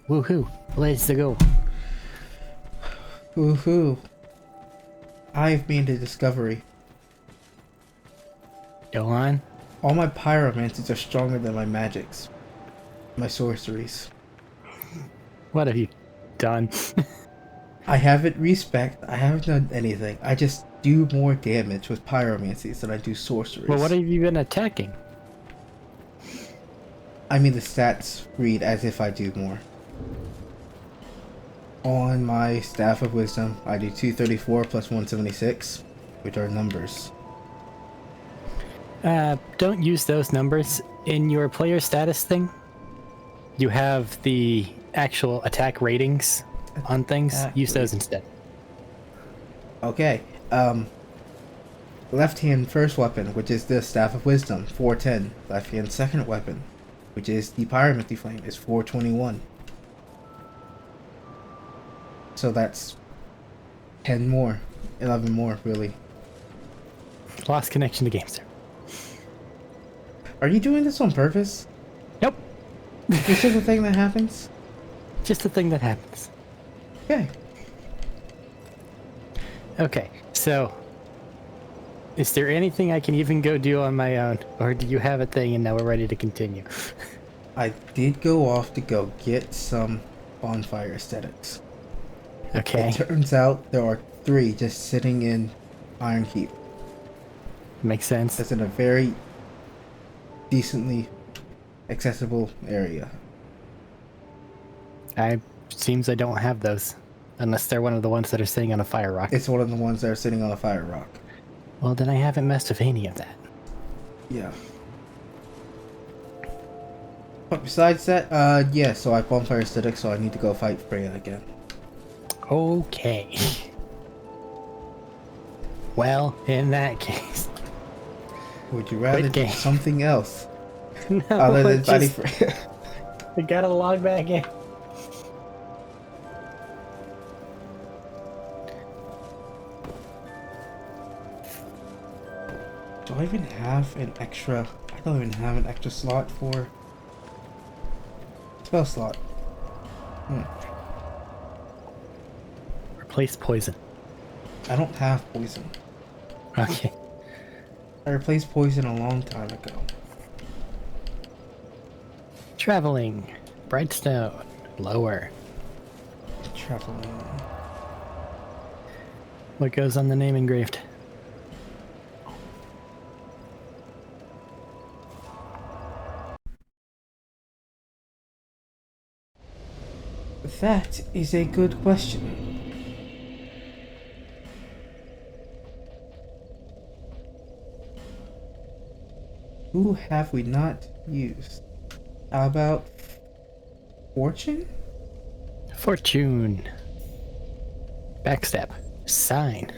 Woohoo! Let's go. Woohoo! I've made a discovery. Go on. All my pyromancies are stronger than my magics. My sorceries. What have you done? I haven't respec, I haven't done anything. I just do more damage with pyromancies than I do sorceries. Well, what have you been attacking? I mean, the stats read as if I do more. On my Staff of Wisdom, I do 234 plus 176, which are numbers. Don't use those numbers. In your player status thing, you have the actual attack ratings on things. Use those instead. Okay, left hand first weapon, which is the Staff of Wisdom, 410. Left hand second weapon, which is the Pyromancy Flame, is 421. So that's 10 more, 11 more, really. Lost connection to game, sir. Are you doing this on purpose? Nope. This is the thing that happens? Just the thing that happens. Okay. Okay, so is there anything I can even go do on my own, or do you have a thing and now we're ready to continue? I did go off to go get some bonfire aesthetics. Okay. It turns out there are 3 just sitting in Iron Keep. Makes sense. That's in a very decently accessible area. Seems I don't have those. Unless they're one of the ones that are sitting on a fire rock. It's one of the ones that are sitting on a fire rock. Well, then I haven't messed with any of that. Yeah. But besides that, yeah, so I have bonfire aesthetics, so I need to go fight Freya again. Okay. Well, in that case. Would you rather do game. something else No, other than fighting Freya? I gotta log back in. Do I even have an extra... I don't even have an extra slot for... spell slot. Replace poison. I don't have poison. Okay. I replaced poison a long time ago. Traveling. Brightstone. Lower. Traveling. What goes on the name engraved? That is a good question. Who have we not used? How about Fortune? Fortune. Backstep. Sign.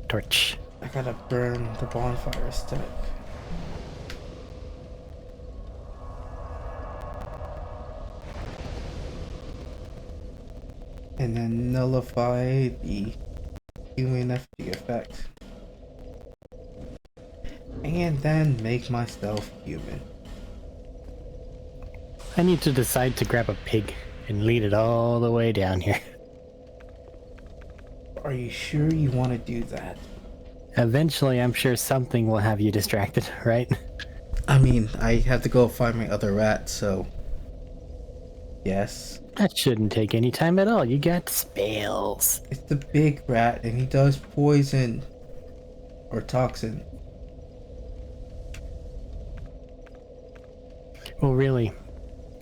Torch. I gotta burn the bonfire aesthetic. And then nullify the human effigy effect. And then make myself human. I need to decide to grab a pig and lead it all the way down here. Are you sure you want to do that? Eventually, I'm sure something will have you distracted, right? I mean, I have to go find my other rat, so... yes. That shouldn't take any time at all. You got spells. It's the big rat, and he does poison. Or toxin. Well, really,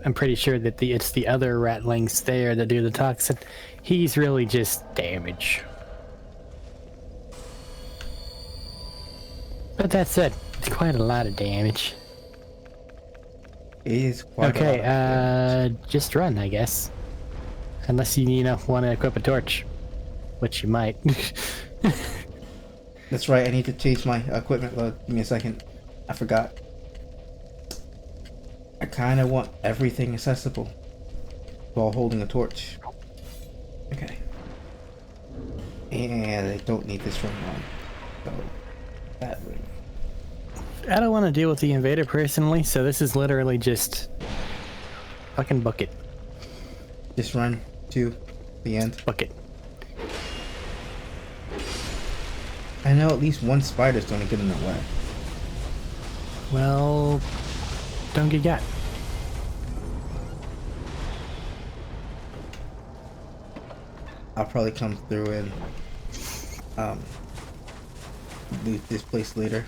I'm pretty sure that it's the other ratlings there that do the toxin. He's really just damage. But that said, it's quite a lot of damage. It is quite a lot Okay, of damage. just run, I guess. Unless you want to equip a torch. Which you might. That's right, I need to change my equipment load. Give me a second. I forgot. I kinda want everything accessible while holding a torch. Okay. And I don't need this ring on. So, that ring. I don't want to deal with the invader personally, so this is literally just Fucking book it. Just run to the end. Book it. I know at least one spider's gonna get in the way. Well, don't get got. I'll probably come through and loot this place later.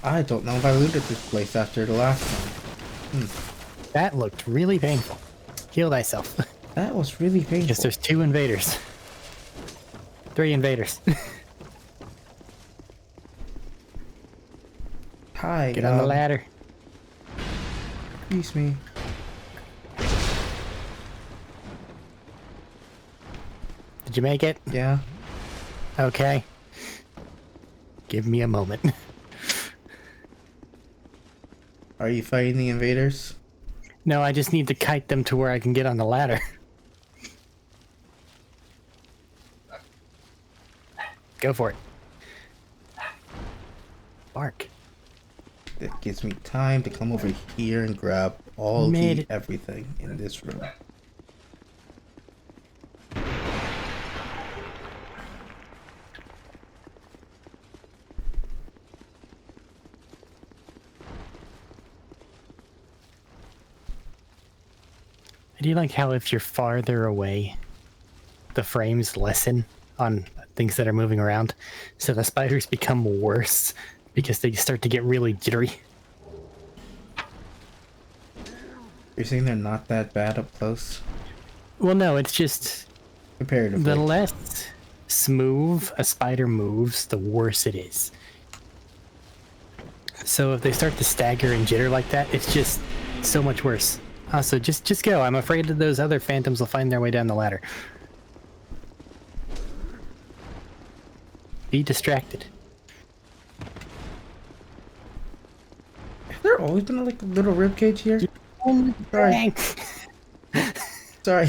I don't know if I looted this place after the last one. That looked really painful. Heal thyself. That was really painful. Because there's 2 invaders. 3 invaders. Hi. Get on the ladder. Excuse me. Did you make it? Yeah. Okay. Give me a moment. Are you fighting the invaders? No, I just need to kite them to where I can get on the ladder. Go for it. Bark. It gives me time to come over here and grab all Made the it. everything in this room. I do like how if you're farther away, the frames lessen on things that are moving around, so the spiders become worse because they start to get really jittery. You're saying they're not that bad up close? Well, no, it's just Comparatively. the less smooth a spider moves, the worse it is. So if they start to stagger and jitter like that, it's just so much worse. Also, just go. I'm afraid that those other phantoms will find their way down the ladder. Be distracted. Has there always been like a little ribcage here? Sorry. Sorry.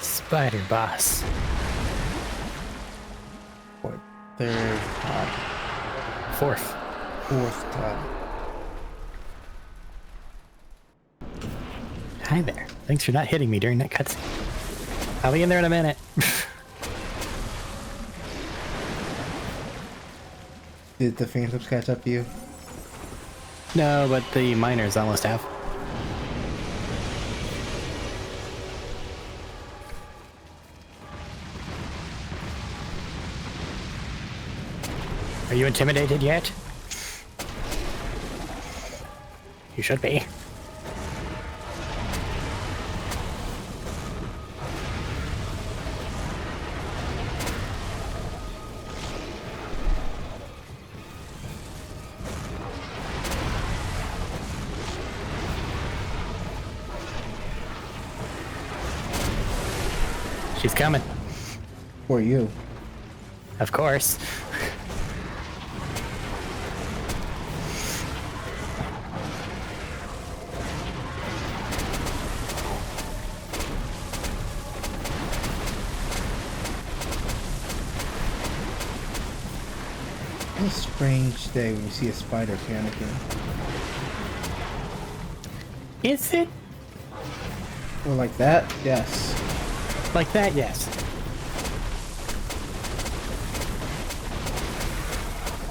Spider boss. What? Third time. Fourth. Fourth time. Hi there. Thanks for not hitting me during that cutscene. I'll be in there in a minute. Did the phantoms catch up to you? No, but the miners almost have. Are you intimidated yet? You should be. She's coming. For you. Of course. What a strange day when you see a spider panicking. Is it? Well, like that? Yes. Like that, yes.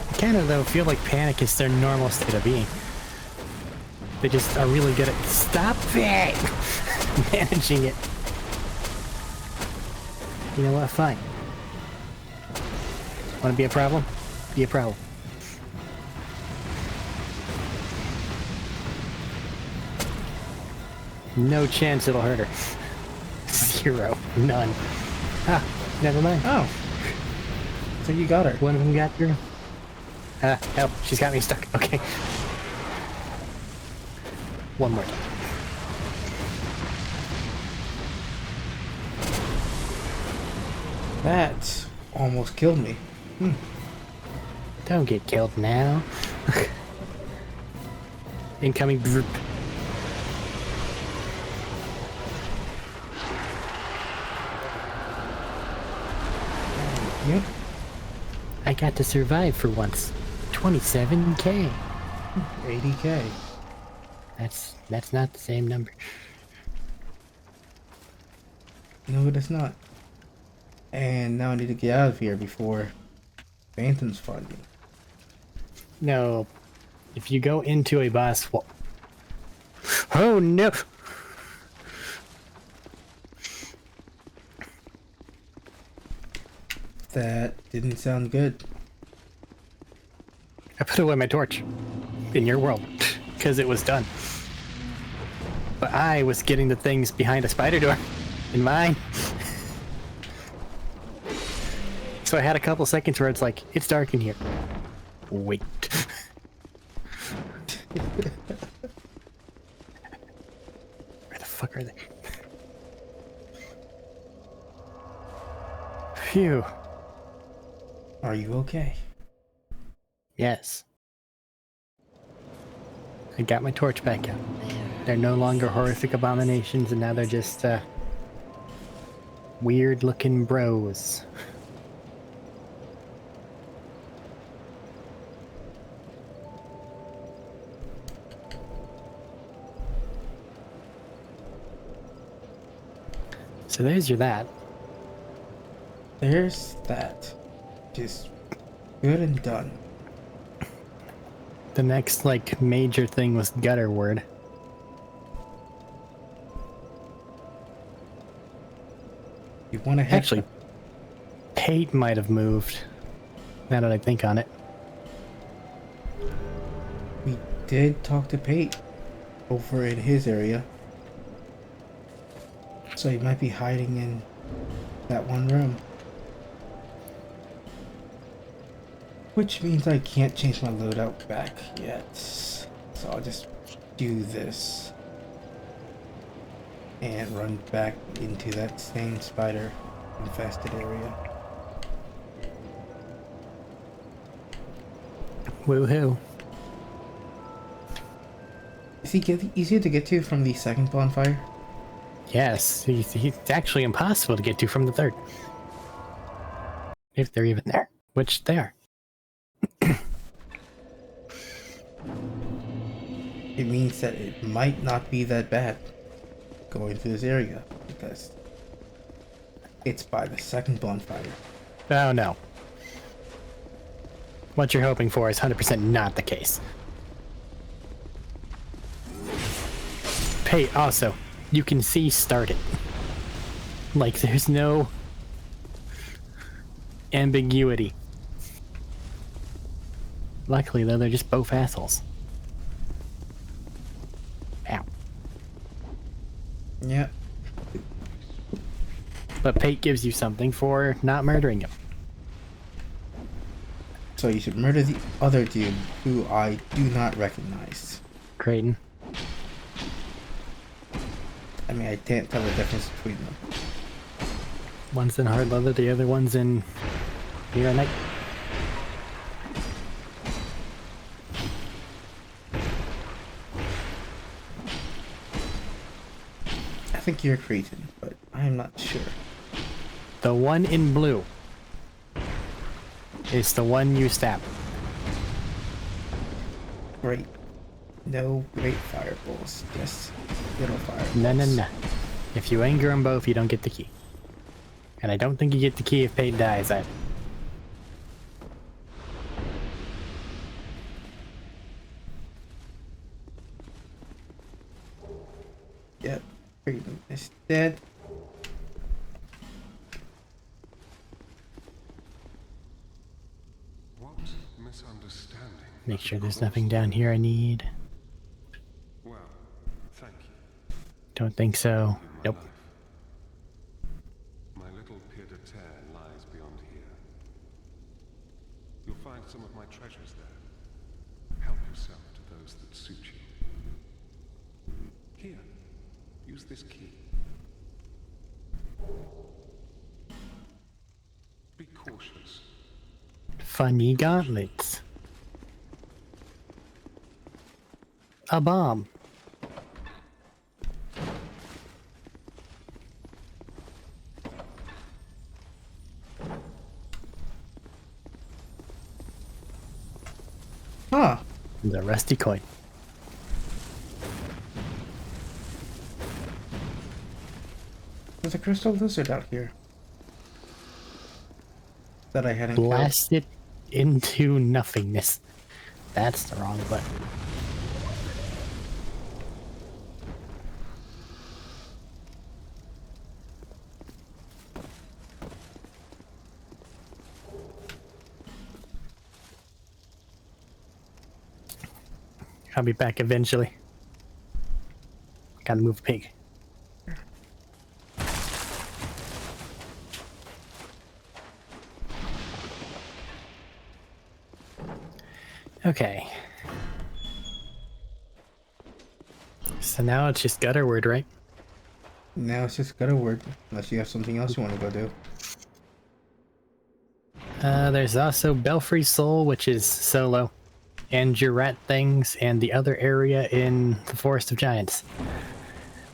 I kind of, though, feel like panic is their normal state of being. They just are really good at stop it! Managing it. You know what? Fine. Want to be a problem? Be a problem. No chance it'll hurt her. 0. None. Ah, never mind. Oh. So you got her. One of them got through. Help. She's got me stuck. Okay. One more time. That almost killed me. Don't get killed now. Incoming group. Yep. I got to survive for once. 27k. 80k. That's not the same number. No, it is not. And now I need to get out of here before Phantoms find me. No. If you go into a boss wall. Oh no! That didn't sound good. I put away my torch. In your world. Because it was done. But I was getting the things behind a spider door. In mine. So I had a couple seconds where it's like, it's dark in here. Wait. Where the fuck are they? Phew. Are you okay? Yes. I got my torch back out. They're no longer horrific abominations, and now they're just, weird-looking bros. So there's your that. There's that. Just good and done. The next, like, major thing was gutter word. You want to head Actually, Pate might have moved. Now that I think on it. We did talk to Pate over in his area. So he might be hiding in that one room. Which means I can't change my loadout back yet. So I'll just do this. And run back into that same spider infested area. Woohoo. Is he easier to get to from the second bonfire? Yes, he's actually impossible to get to from the third. If they're even there, which they are. It means that it might not be that bad going through this area because it's by the second bonfire. Oh no. What you're hoping for is 100% not the case. Pate, also, you can see started. Like, there's no ambiguity. Luckily, though, they're just both assholes. Ow. Yeah. But Pate gives you something for not murdering him. So you should murder the other dude who I do not recognize. Creighton. I mean, I can't tell the difference between them. One's in hard leather, the other one's in Mirror Knight. I think you're Cretan, but I'm not sure. The one in blue is the one you stab. Great. No great fireballs, just little fireballs. No. If you anger them both, you don't get the key. And I don't think you get the key if Pate dies either. Yep, Cretan is dead. What misunderstanding? Make sure there's nothing down here I need. Well, thank you. Don't think so. In my Nope. life. My little pied à terre lies beyond here. You'll find some of my treasures there. Help yourself to those that suit you. Here, use this key. cautious. Funny gauntlets. A bomb. Huh. The rusty coin. There's a crystal lizard out here. That I hadn't killed. Blast it into nothingness. That's the wrong button. I'll be back eventually. Gotta move a pig. Okay. So now it's just gutterward, right? Now it's just got a word. Unless you have something else you want to go do. There's also Belfry Soul, which is solo, and your rat things, and the other area in the Forest of Giants.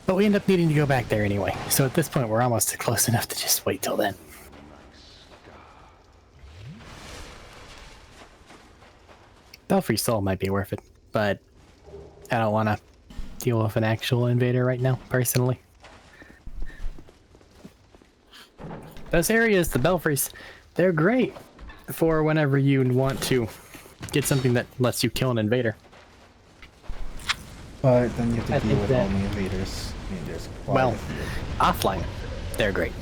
But we end up needing to go back there anyway, so at this point we're almost close enough to just wait till then. Belfry Soul might be worth it, but I don't want to deal with an actual invader right now, personally. Those areas, the Belfries, they're great for whenever you want to get something that lets you kill an invader. But then you have I to deal think with that- all the invaders. I mean, there's quite Well, a few. offline, they're great.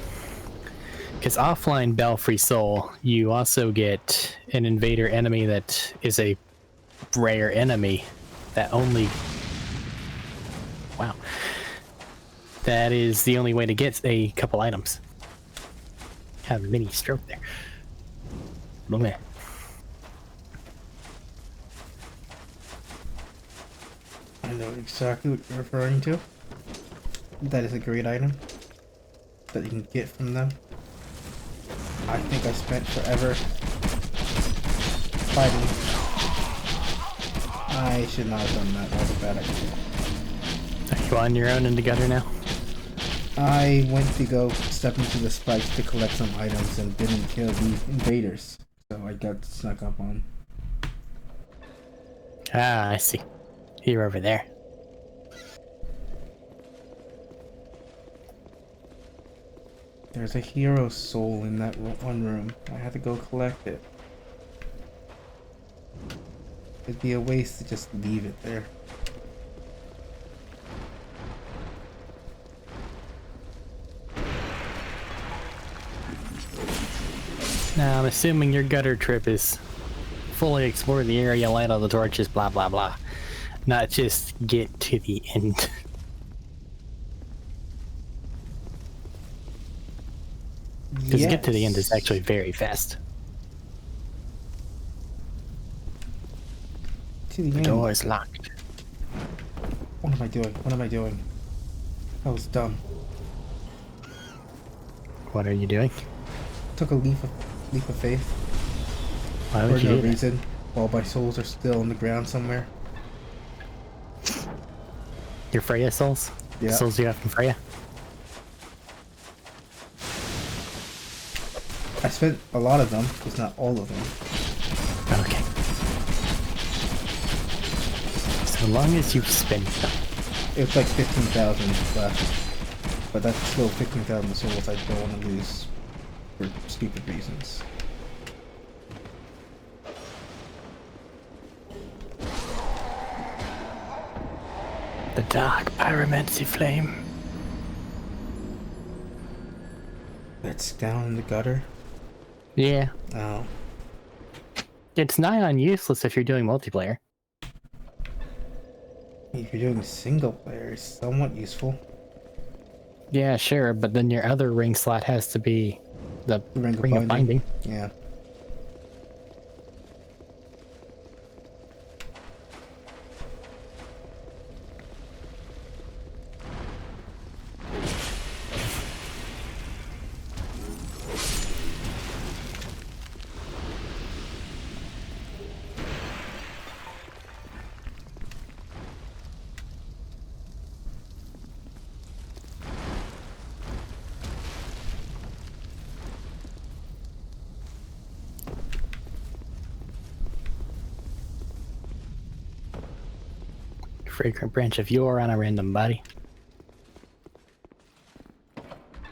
Because offline Belfry Soul, you also get an invader enemy that is a rare enemy that only... Wow. That is the only way to get a couple items. Have a mini stroke there. Bleh. I know exactly what you're referring to. That is a great item that you can get from them. I think I spent forever fighting. I should not have done that. That was a bad idea. Are you on your own in the gutter now? I went to go step into the spikes to collect some items and didn't kill the invaders. So I got snuck up on. Ah, I see. You're over there. There's a hero soul in that one room. I had to go collect it. It'd be a waste to just leave it there. Now, I'm assuming your gutter trip is fully explore the area, light all the torches, blah blah blah. Not just get to the end. Because get to the end is actually very fast. To the The end. door is locked. What am I doing? What am I doing? That was dumb. What are you doing? Took a leap of faith Why for would you no do that? reason, while my souls are still on the ground somewhere. Your Freya souls? Yeah. The souls you have from Freya? I spent a lot of them, just not all of them. Okay. So long as you've spent them. It was like 15,000 left, but that's still 15,000 souls I don't want to lose for stupid reasons. The dark pyromancy flame. That's down in the gutter. Yeah. Oh. It's nigh on useless if you're doing multiplayer. If you're doing single player, it's somewhat useful. Yeah, sure, but then your other ring slot has to be the Ring of ring of binding. Yeah. fragrant branch of yore on a random body.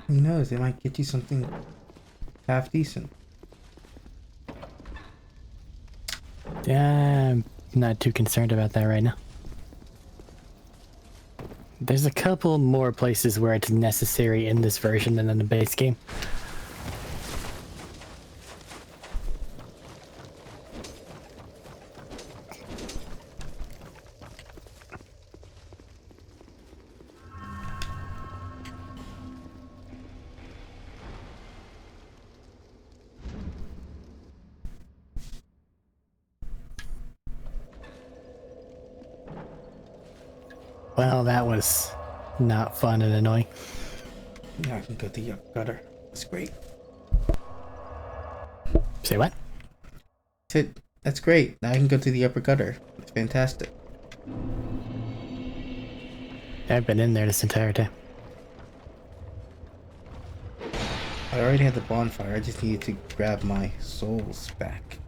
Who knows? They might get you something half decent. Yeah, I'm not too concerned about that right now. There's a couple more places where it's necessary in this version than in the base game. Well, that was not fun and annoying. Yeah, I can go to the gutter. That's great. Say what? That's great. Now I can go to the upper gutter. It's fantastic. I've been in there this entire time. I already had the bonfire. I just needed to grab my souls back.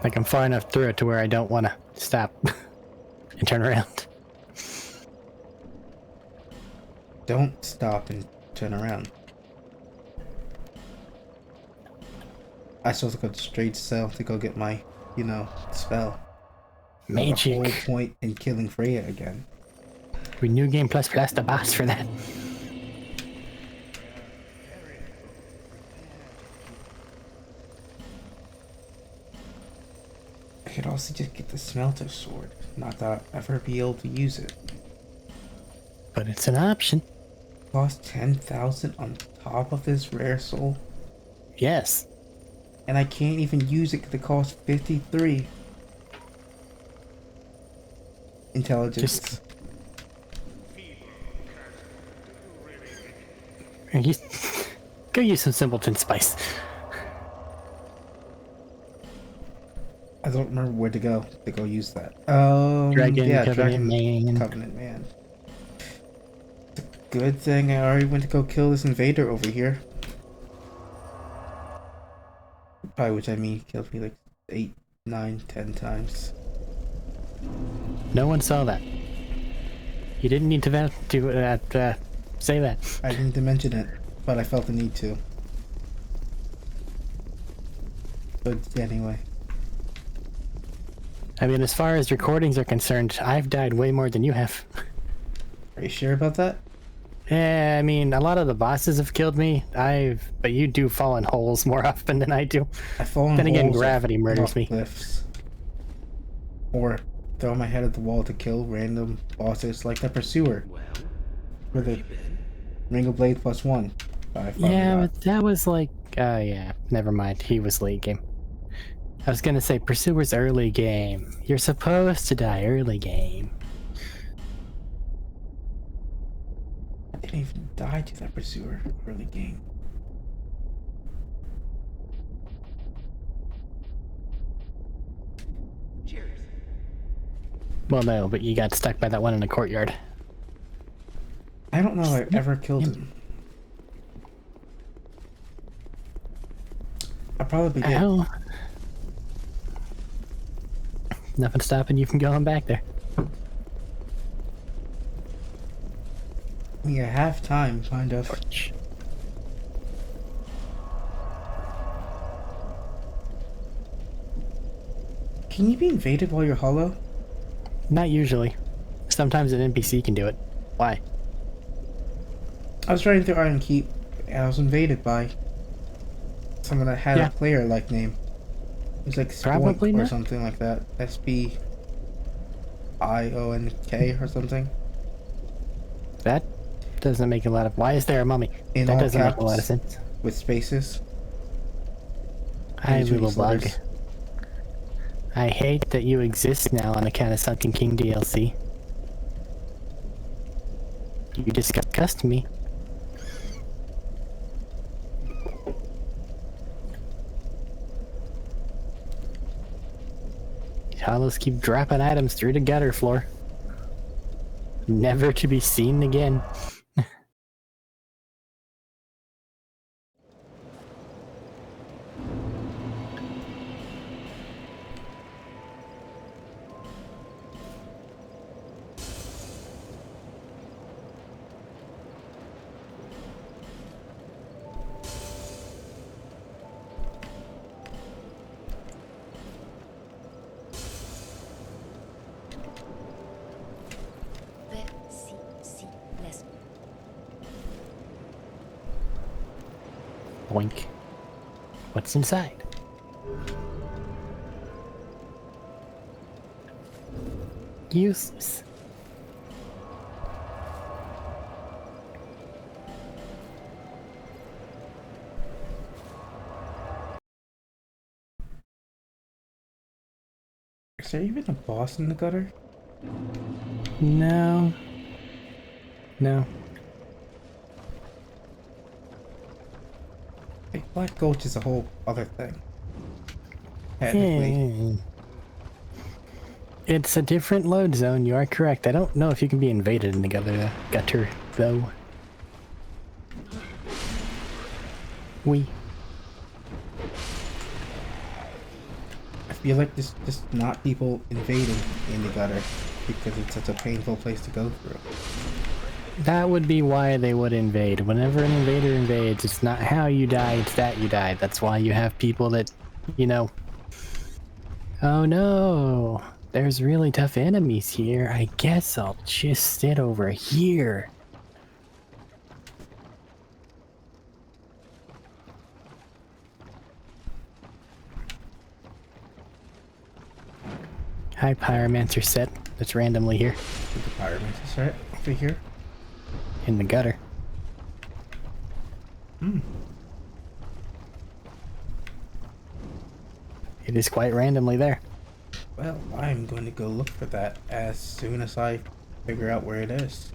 Like, I'm far enough through it to where I don't want to stop and turn around. Don't stop and turn around. I still have to go straight cell to go get my, spell. Magic. The whole point in killing Freya again. We New Game Plus the boss for that. I could also just get the smelter sword. Not that I'll ever be able to use it. But it's an option. Cost 10,000 on top of this rare soul. Yes. And I can't even use it because it costs 53 intelligence. Just- Go use some simpleton spice. I don't remember where to go use that. Dragon, yeah, Covenant Man. Covenant Man. It's a good thing I already went to go kill this invader over here. By which I mean killed me like 8, 9, 10 times. No one saw that. You didn't need to say that. I didn't need to mention it, but I felt the need to. But anyway. I mean, as far as recordings are concerned, I've died way more than you have. Are you sure about that? Yeah, I mean, a lot of the bosses have killed me. But you do fall in holes more often than I do. I fall in Then again, holes gravity off murders me. cliffs. Or throw my head at the wall to kill random bosses like the Pursuer. With a Ringo Blade +1. Yeah, but that was like, yeah, never mind. He was late game. I was gonna say Pursuer's early game. You're supposed to die early game. I didn't even die to that Pursuer early game. Well, no, but you got stuck by that one in the courtyard. I don't know if I ever killed him. I probably did. Ow. Nothing stopping you from going back there. Yeah, half time, kind of. Torch. Can you be invaded while you're hollow? Not usually. Sometimes an NPC can do it. Why? I was riding through Iron Keep, and I was invaded by someone that had a player-like name. It was like Probably Spoink or not. something like that. SBIONK or something. That doesn't make a lot of... Why is there a mummy? In That all doesn't make a caps. lot of sense. With spaces. Hi, Usually little bug. slurs. I hate that you exist now on account of Sunken King DLC. You disgust me. Hollows keep dropping items through the gutter floor. Never to be seen again. Boink. What's inside? Useless. Is there even a boss in the gutter? No. No. Hey, Black Gulch is a whole other thing. Technically. It's a different load zone, you are correct. I don't know if you can be invaded in the gutter though. We. I feel like there's just not people invading in the gutter because it's such a painful place to go through. That would be why they would invade. Whenever an invader invades, it's not how you die, it's that you die. That's why you have people that, you know... Oh no! There's really tough enemies here. I guess I'll just sit over here. Hi, Pyromancer set. That's randomly here. The Pyromancer set over here. In the gutter. Hmm. It is quite randomly there. Well, I'm going to go look for that as soon as I figure out where it is.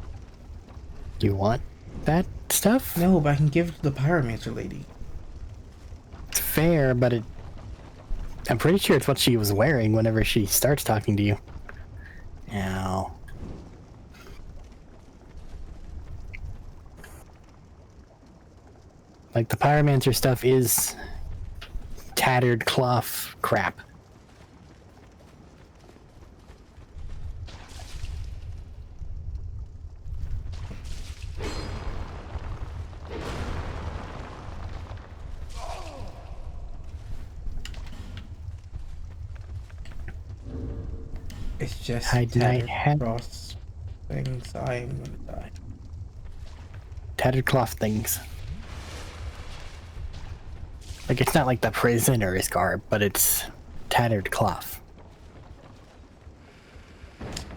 You want that stuff? No, but I can give it to the Pyromancer lady. It's fair, but it... I'm pretty sure it's what she was wearing whenever she starts talking to you. Ow. Like, the Pyromancer stuff is tattered cloth crap. It's just Hide night hat. cross things. I am gonna die. Tattered cloth things. Like, it's not like the prisoner's garb, but it's tattered cloth.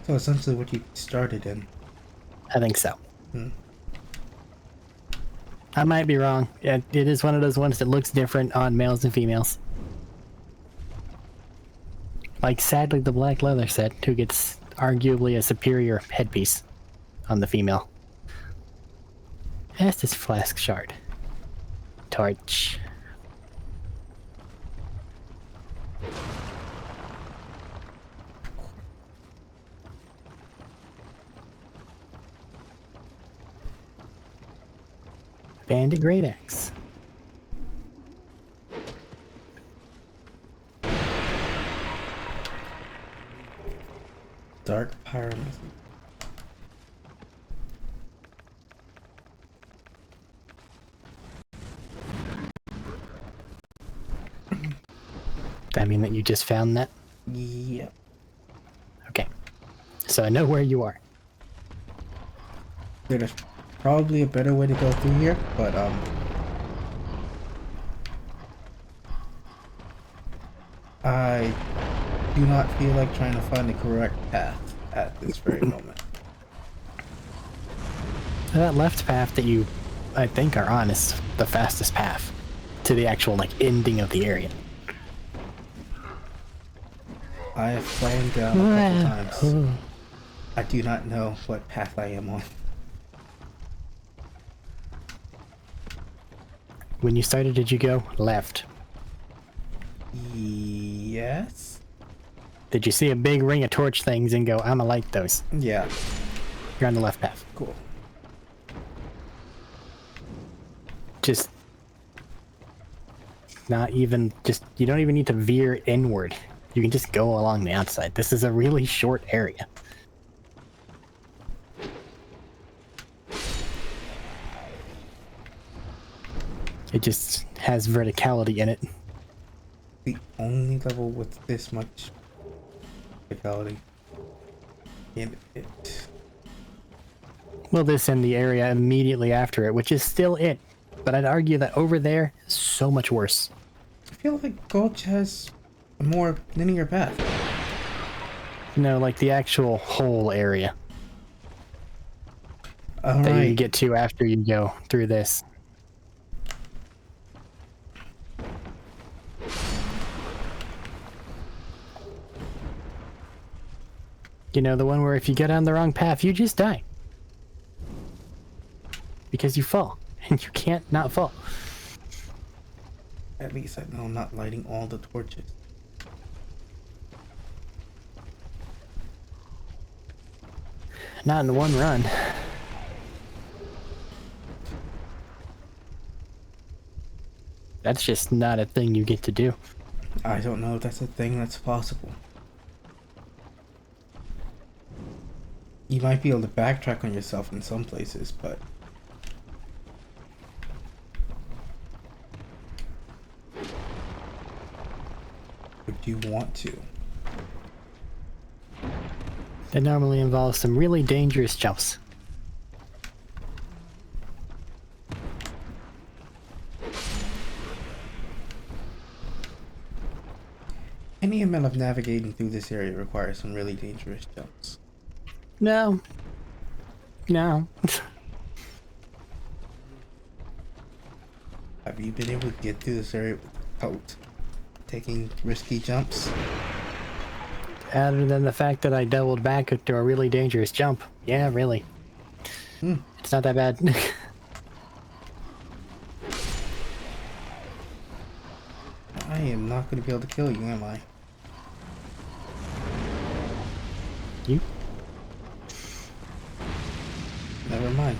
So essentially what you started in. I think so. Hmm. I might be wrong. It is one of those ones that looks different on males and females. Like, sadly, the black leather set, who gets arguably a superior headpiece on the female. Estus flask shard. Torch. Banded Great Axe. Dark Pyromancer. Does that mean that you just found that? Yep. Okay. So I know where you are. There's probably a better way to go through here, but I do not feel like trying to find the correct path at this very moment. That left path that you, I think, are on is the fastest path to the actual, like, ending of the area. I have fallen down a couple times. I do not know what path I am on. When you started, did you go left? Yes? Did you see a big ring of torch things and go, I'ma light those? Yeah. You're on the left path. Cool. Just not even, just, you don't even need to veer inward. You can just go along the outside. This is a really short area. It just has verticality in it. The only level with this much verticality in it. Well, this and the area immediately after it, which is still it. but I'd argue that over there is so much worse. I feel like Gulch has a more linear path. No, like the actual whole area All that you right. get to after you go through this. You know, the one where if you get on the wrong path, you just die. Because you fall, and you can't not fall. At least I know I'm not lighting all the torches. Not in one run. That's just not a thing you get to do. I don't know if that's a thing that's possible. You might be able to backtrack on yourself in some places, but would you want to? That normally involves some really dangerous jumps. Any amount of navigating through this area requires some really dangerous jumps. No. No. Have you been able to get through this area without taking risky jumps? Other than the fact that I doubled back to a really dangerous jump. Yeah, really. It's not that bad. I am not going to be able to kill you, am I? You? Never mind.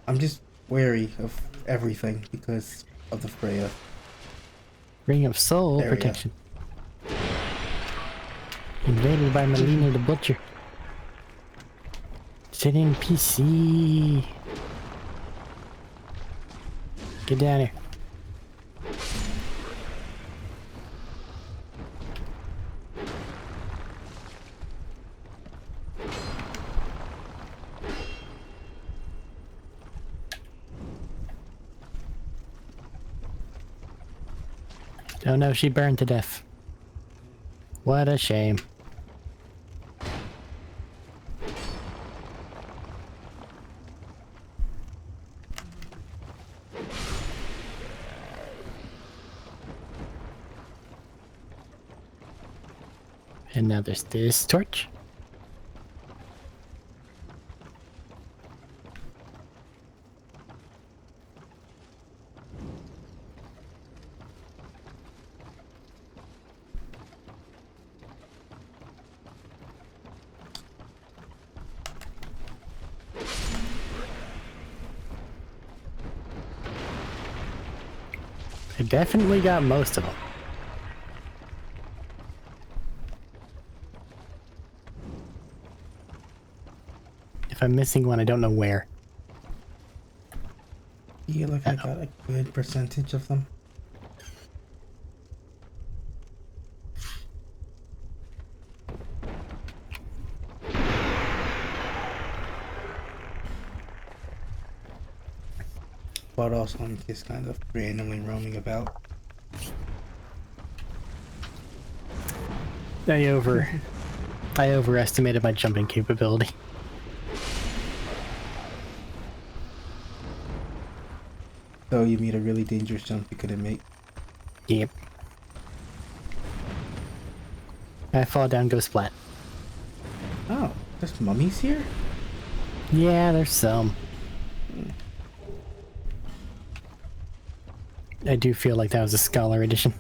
I'm just wary of everything because of the Freya. Ring of Soul There we go. protection. Invaded by Melina the Butcher. Sit in PC. Get down here. Oh no, she burned to death. What a shame. And now there's this torch. I definitely got most of them. If I'm missing one, I don't know where. Feel like I got a good percentage of them. But also I'm just kind of randomly roaming about. I overestimated my jumping capability. So you made a really dangerous jump you couldn't make. Yep. I fall down, go splat. Oh, there's mummies here? Yeah, there's some. I do feel like that was a Scholar edition.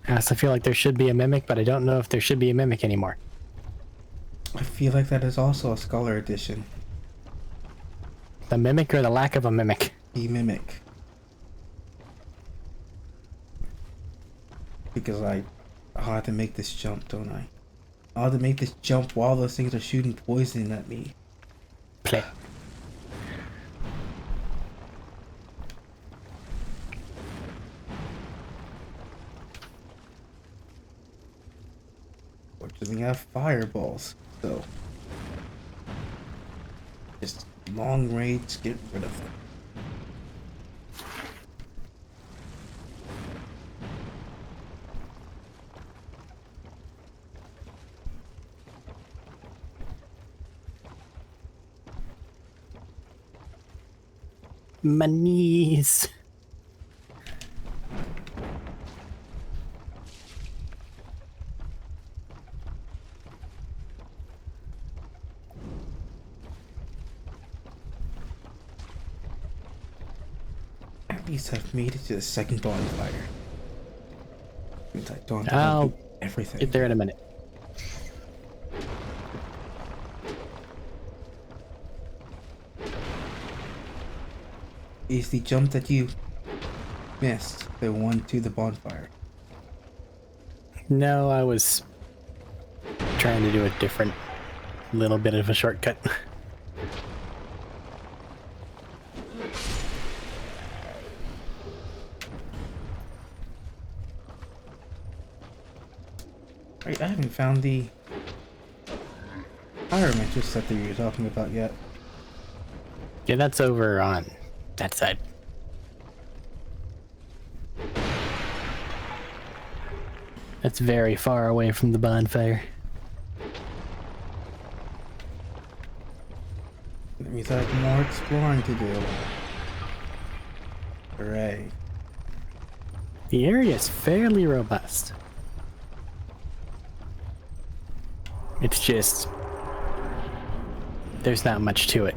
I also feel like there should be a Mimic, but I don't know if there should be a Mimic anymore. I feel like that is also a Scholar edition. The Mimic or the lack of a Mimic? The Mimic. Because I'll have to make this jump, don't I? I'll have to make this jump while those things are shooting poison at me. Play. Fortunately, I have fireballs, so long range, get rid of them. My knees. At least I've made it to the second bonfire. Since I don't have to I'll do everything. get there in a minute. Is the jump that you missed the one to the bonfire? No, I was trying to do a different little bit of a shortcut. Right, I haven't found the pyrometric set that you were talking about yet. Yeah, that's over on that side. That's very far away from the bonfire. That means I have more exploring to do. Hooray. The area is fairly robust. It's just... there's not much to it.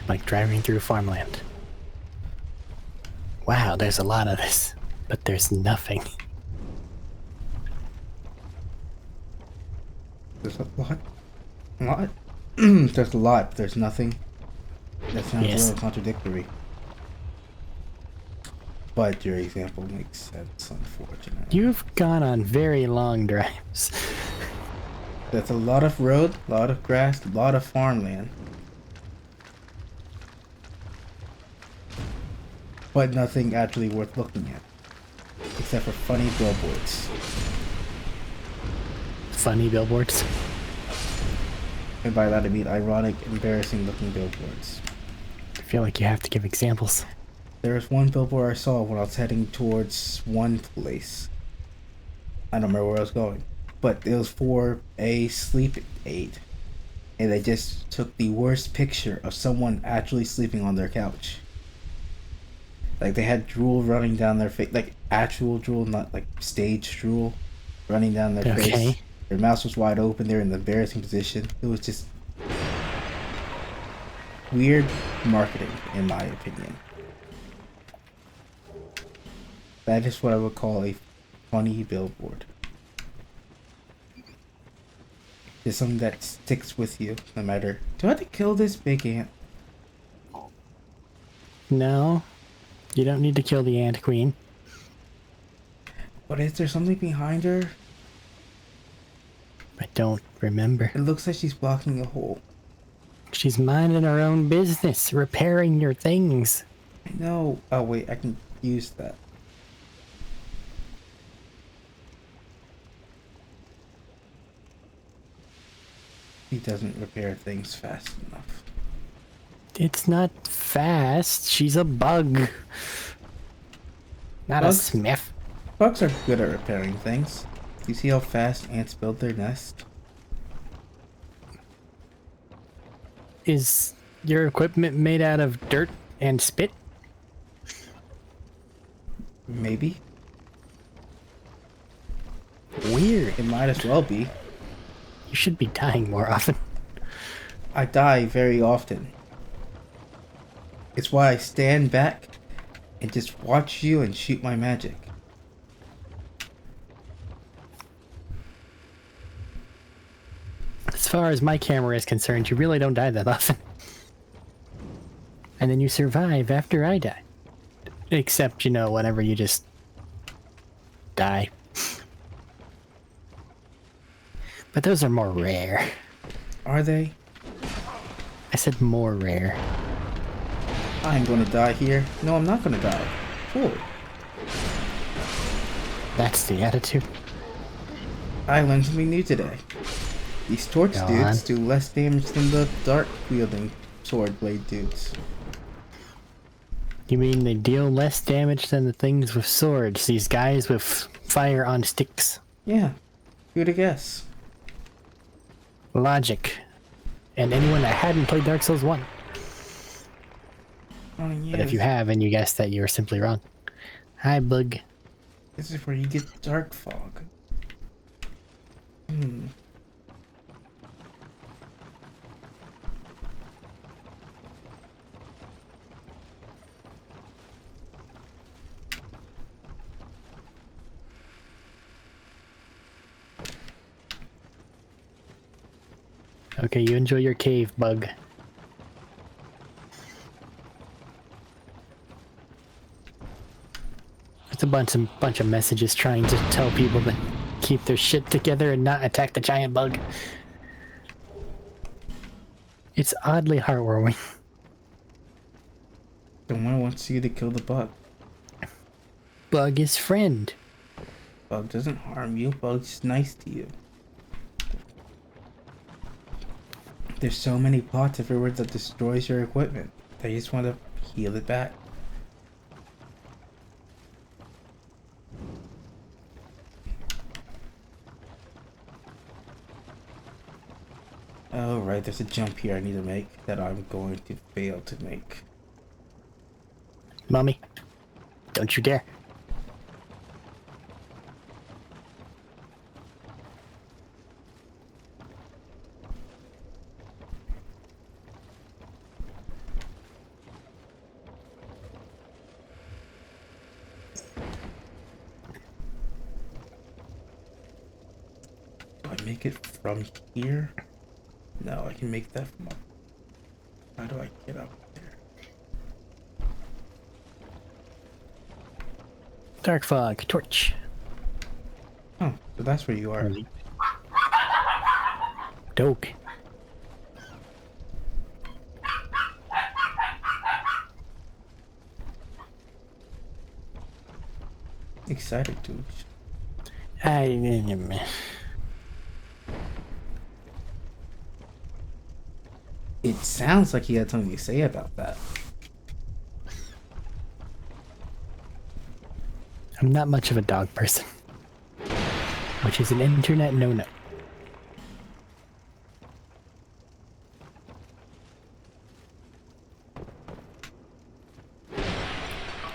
Like driving through farmland. Wow, there's a lot of this, but there's nothing. There's a lot? A lot? There's a lot, there's nothing. That sounds a Yes. little contradictory. But your example makes sense, unfortunately. You've gone on very long drives. There's a lot of road, a lot of grass, a lot of farmland. But nothing actually worth looking at. Except for funny billboards. Funny billboards. And by that I mean ironic, embarrassing looking billboards. I feel like you have to give examples. There was one billboard I saw when I was heading towards one place. I don't remember where I was going. But it was for a sleep aid. And they just took the worst picture of someone actually sleeping on their couch. Like they had drool running down their face, like actual drool, not like stage drool, running down their face. Okay. Their mouth was wide open. They're in the embarrassing position. It was just weird marketing, in my opinion. That is what I would call a funny billboard. It's something that sticks with you, no matter. Do I have to kill this big ant? No, you don't need to kill the ant queen. But is there something behind her? I don't remember. It looks like she's blocking a hole. She's minding her own business, repairing your things. I know. Oh wait, I can use that. He doesn't repair things fast enough. It's not fast. She's a bug. Not Bugs? a smith. Bugs are good at repairing things. You see how fast ants build their nest? Is your equipment made out of dirt and spit? Maybe. Weird. It might as well be. You should be dying more often. I die very often. It's why I stand back and just watch you and shoot my magic. As far as my camera is concerned, you really don't die that often. And then you survive after I die. Except, you know, whenever you just die. But those are more rare. Are they? I said more rare. I'm gonna die here. No, I'm not gonna die. Cool. That's the attitude. I learned something new today. These torch Go dudes on. do less damage than the dark wielding sword blade dudes. You mean they deal less damage than the things with swords? These guys with fire on sticks. Yeah. Who'd have guessed? Logic. And anyone that hadn't played Dark Souls 1. Oh, yeah, But if you have and you guessed that, you were simply wrong. Hi, Bug. this is where you get dark fog. Hmm. Okay, you enjoy your cave, Bug. It's a bunch of messages trying to tell people to keep their shit together and not attack the giant bug. It's oddly heartwarming. The one wants you to kill the bug. Bug is friend. Bug doesn't harm you. Bug's nice to you. There's so many pots everywhere that destroys your equipment. They just want to heal it back. Oh right, there's a jump here I need to make that I'm going to fail to make. Mommy, don't you dare. Do I make it from here? No, I can make that from up. How do I get up there? Dark fog, torch. Oh, so that's where you are. Doke. Excited, dude. It sounds like you had something to say about that. I'm not much of a dog person, which is an internet no-no.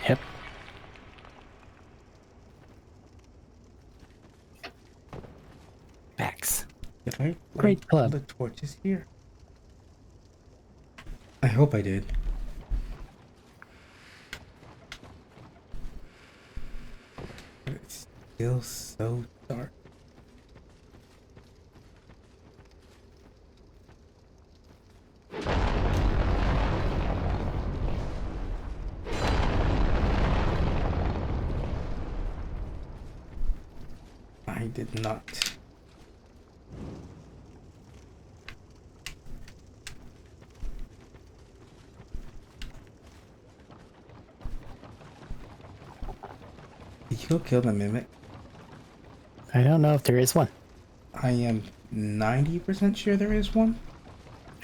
Yep. Facts. Did I Great light club. the torches here? I hope I did. But it's still so dark. I did not. Did you go kill the mimic? I don't know if there is one. I am 90% sure there is one.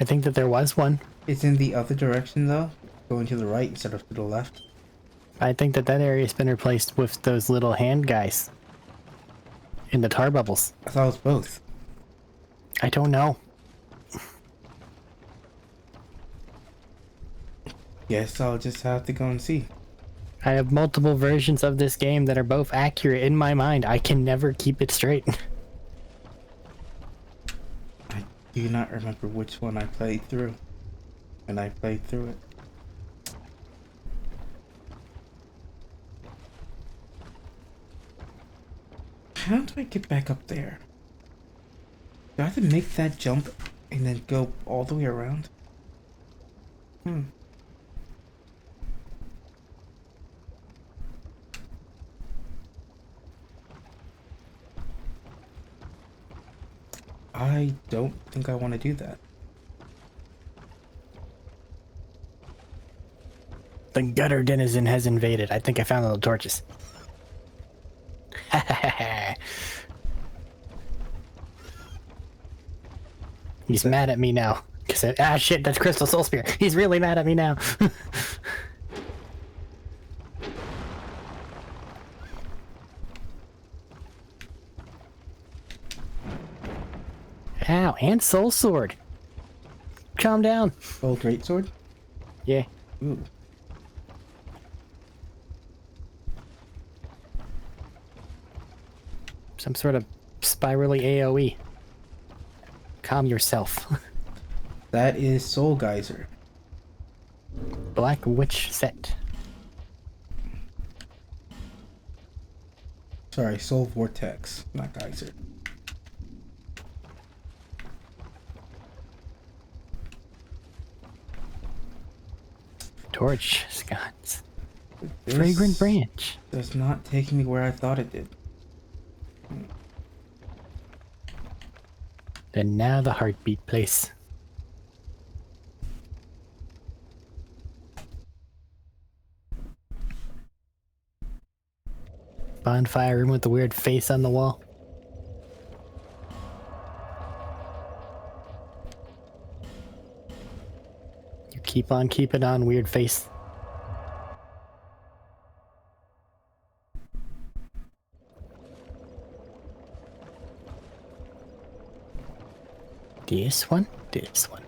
I think that there was one. It's in the other direction though, going to the right instead of to the left. I think that that area's been replaced with those little hand guys in the tar bubbles. I thought it was both. I don't know. Guess I'll just have to go and see. I have multiple versions of this game that are both accurate in my mind. I can never keep it straight. I do not remember which one I played through. And I played through it. How do I get back up there? Do I have to make that jump and then go all the way around? I don't think I want to do that. The gutter denizen has invaded. I think I found the torches. He's mad at me now. Cause shit, that's Crystal Soul Spear. He's really mad at me now. Ow, and Soul Sword. Calm down. Oh, great sword. Yeah. Ooh. Some sort of spirally AoE. Calm yourself. That is Soul Geyser. Black Witch set. Sorry, Soul Vortex, not Geyser. Torch, Scots. This Fragrant branch. does not take me where I thought it did. And now the heartbeat place. Bonfire room with the weird face on the wall. You keep on keeping on, weird face. This one? This one.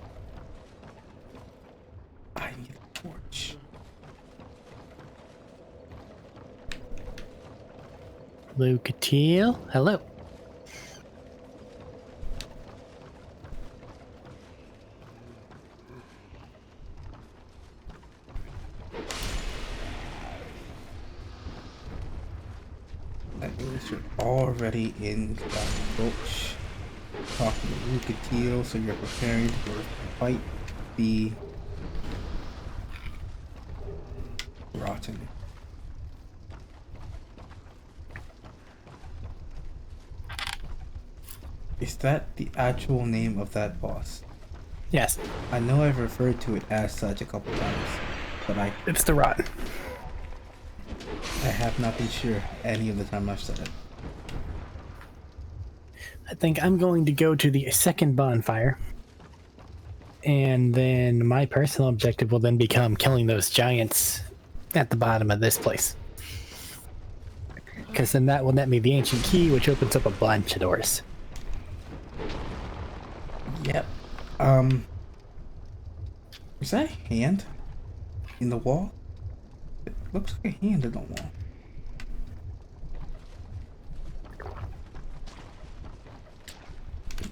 I need a torch. Lucatiel, hello. That means you're already in the approach. Talking to Lucatiel, so you're preparing to fight the Rotten. Is that the actual name of that boss? Yes, I know I've referred to it as such a couple times, but I it's the Rotten. have not been sure any of the time I've said it. I think I'm going to go to the second bonfire. And then my personal objective will then become killing those giants at the bottom of this place. Because then that will net me the ancient key, which opens up a bunch of doors. Yep. Is that a hand in the wall? It looks like a hand in the wall.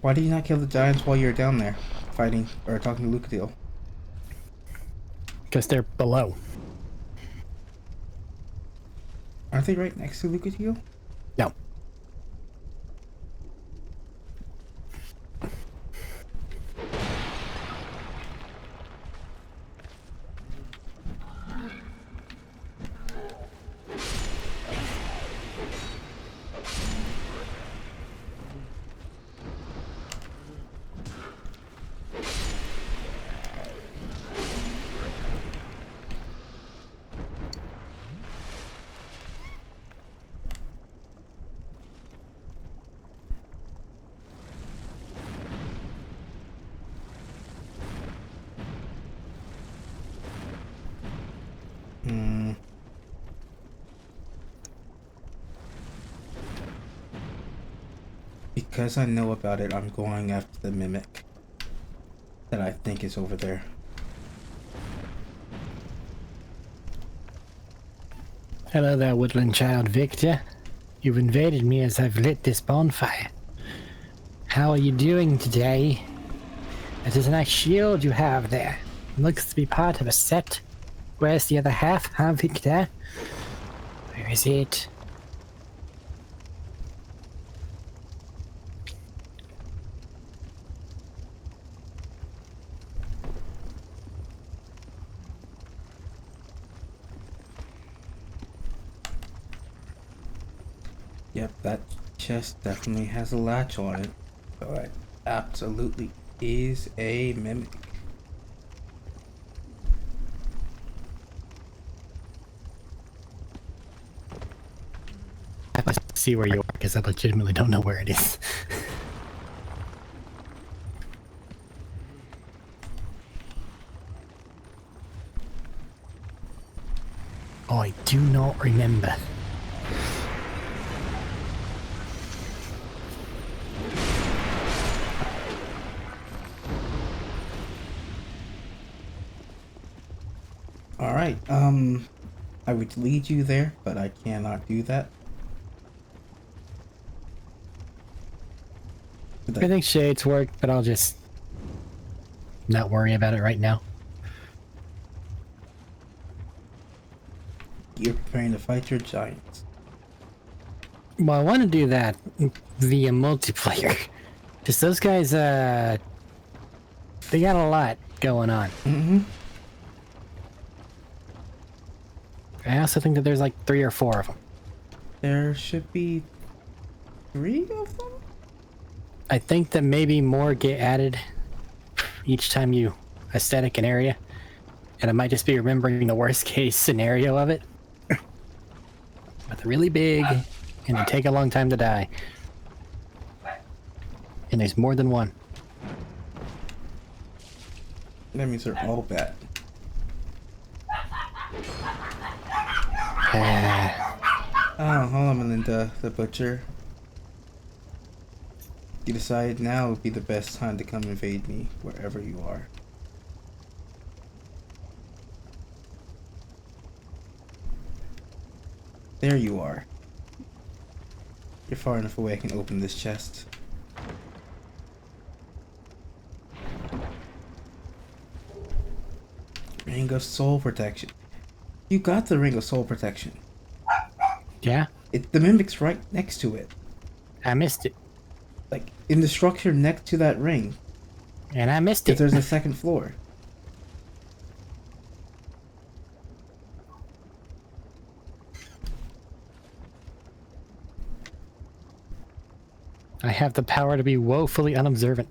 Why do you not kill the giants while you're down there fighting or talking to Lucatiel? Because they're below. Aren't they right next to Lucatiel? No. Because I know about it, I'm going after the mimic that I think is over there. Hello there, woodland child Victor. You've invaded me as I've lit this bonfire. How are you doing today? That is a nice shield you have there. Looks to be part of a set. Where's the other half, huh, Victor? Where is it? Yep, that chest definitely has a latch on it. So it absolutely is a mimic. see where you are because I legitimately don't know where it is. Oh, I do not remember. All right. I would lead you there, but I cannot do that. I think shades work, but I'll just not worry about it right now. You're preparing to fight your giants. Well, I want to do that via multiplayer. Because those guys, they got a lot going on. Mm-hmm. I also think that there's like 3 or 4 of them. There should be 3 of them? I think that maybe more get added each time you aesthetic an area. And I might just be remembering the worst case scenario of it. But they're really big, and they take a long time to die. And there's more than one. That means they're all bad. Oh, hold on, Melinda, the butcher. You decide now would be the best time to come invade me, wherever you are. There you are. You're far enough away I can open this chest. Ring of Soul Protection. You got the Ring of Soul Protection. Yeah? The Mimic's right next to it. I missed it. Like, in the structure next to that ring. And I missed Because it. there's a second floor. I have the power to be woefully unobservant.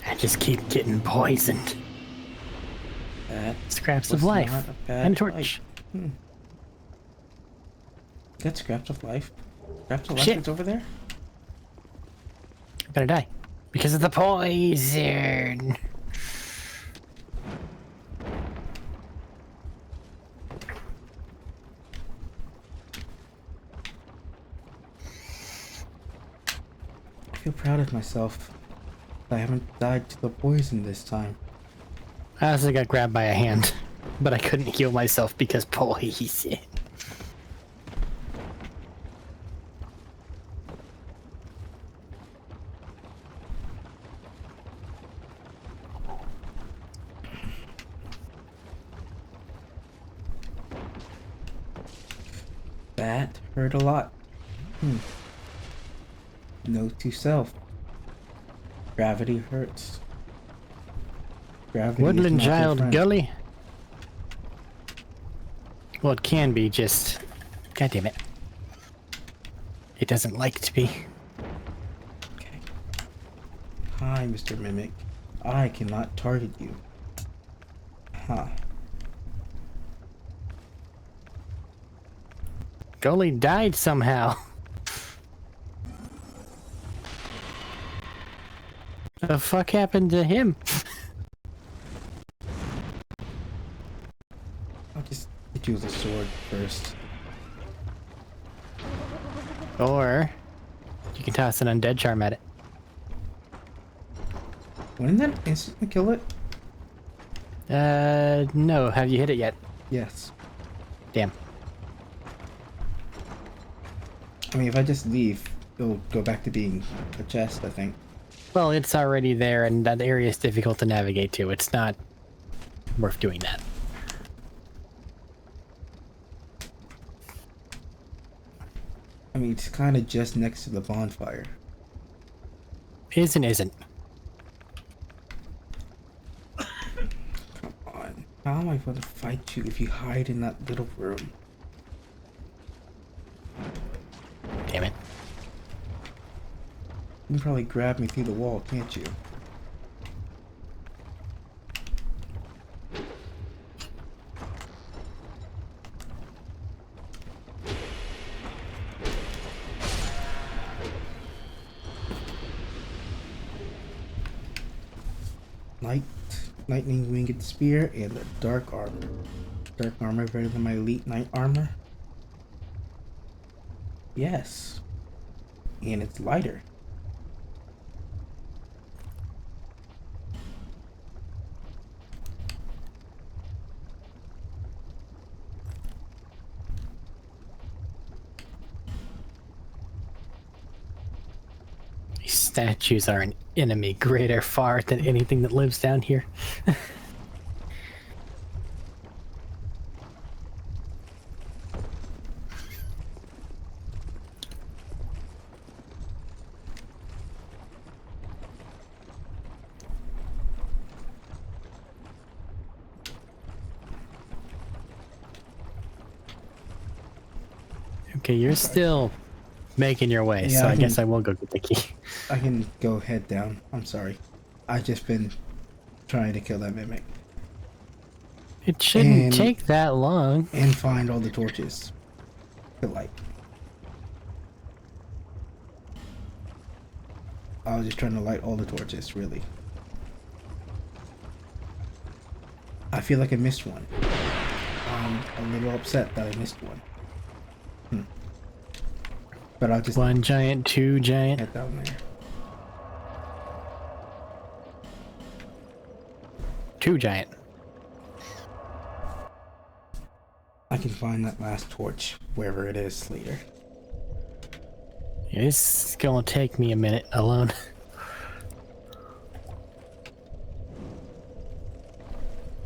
I just keep getting poisoned. That Scraps was of life. not a bad And a torch. fight. Got scraps of life. Scraps of life Shit. that's over there? I better die. Because of the poison. I feel proud of myself. I haven't died to the poison this time. I also got grabbed by a hand. But I couldn't heal myself because poison. That hurt a lot. Note to self. Gravity hurts. Gravity is Woodland not your Child friend. Gully. Well, it can be, just... God damn it. It doesn't like to be. Okay. Hi, Mr. Mimic. I cannot target you. Huh. Gully died somehow. The fuck happened to him? I'll just hit you with a sword first. Or... you can toss an undead charm at it. Wouldn't that instantly kill it? No. Have you hit it yet? Yes. Damn. I mean, if I just leave, it'll go back to being a chest, I think. Well, it's already there, and that area is difficult to navigate to. It's not worth doing that. I mean, it's kind of just next to the bonfire. Isn't. How am I going to fight you if you hide in that little room? Damn it. You can probably grab me through the wall, can't you? Lightning winged spear and the dark armor. Dark armor better than my elite knight armor? Yes. And it's lighter. These statues are an enemy greater far than anything that lives down here. Okay, you're still making your way, Yeah, so I I guess can- I will go get the key. I can go head down. I'm sorry. I've just been trying to kill that mimic. It shouldn't And- take that long. And find all the torches to light. I was just trying to light all the torches, really. I feel like I missed one. I'm a little upset that I missed one. But I'll just One giant, two giant. head down there. Two giant. I can find that last torch wherever it is later. It's gonna take me a minute alone.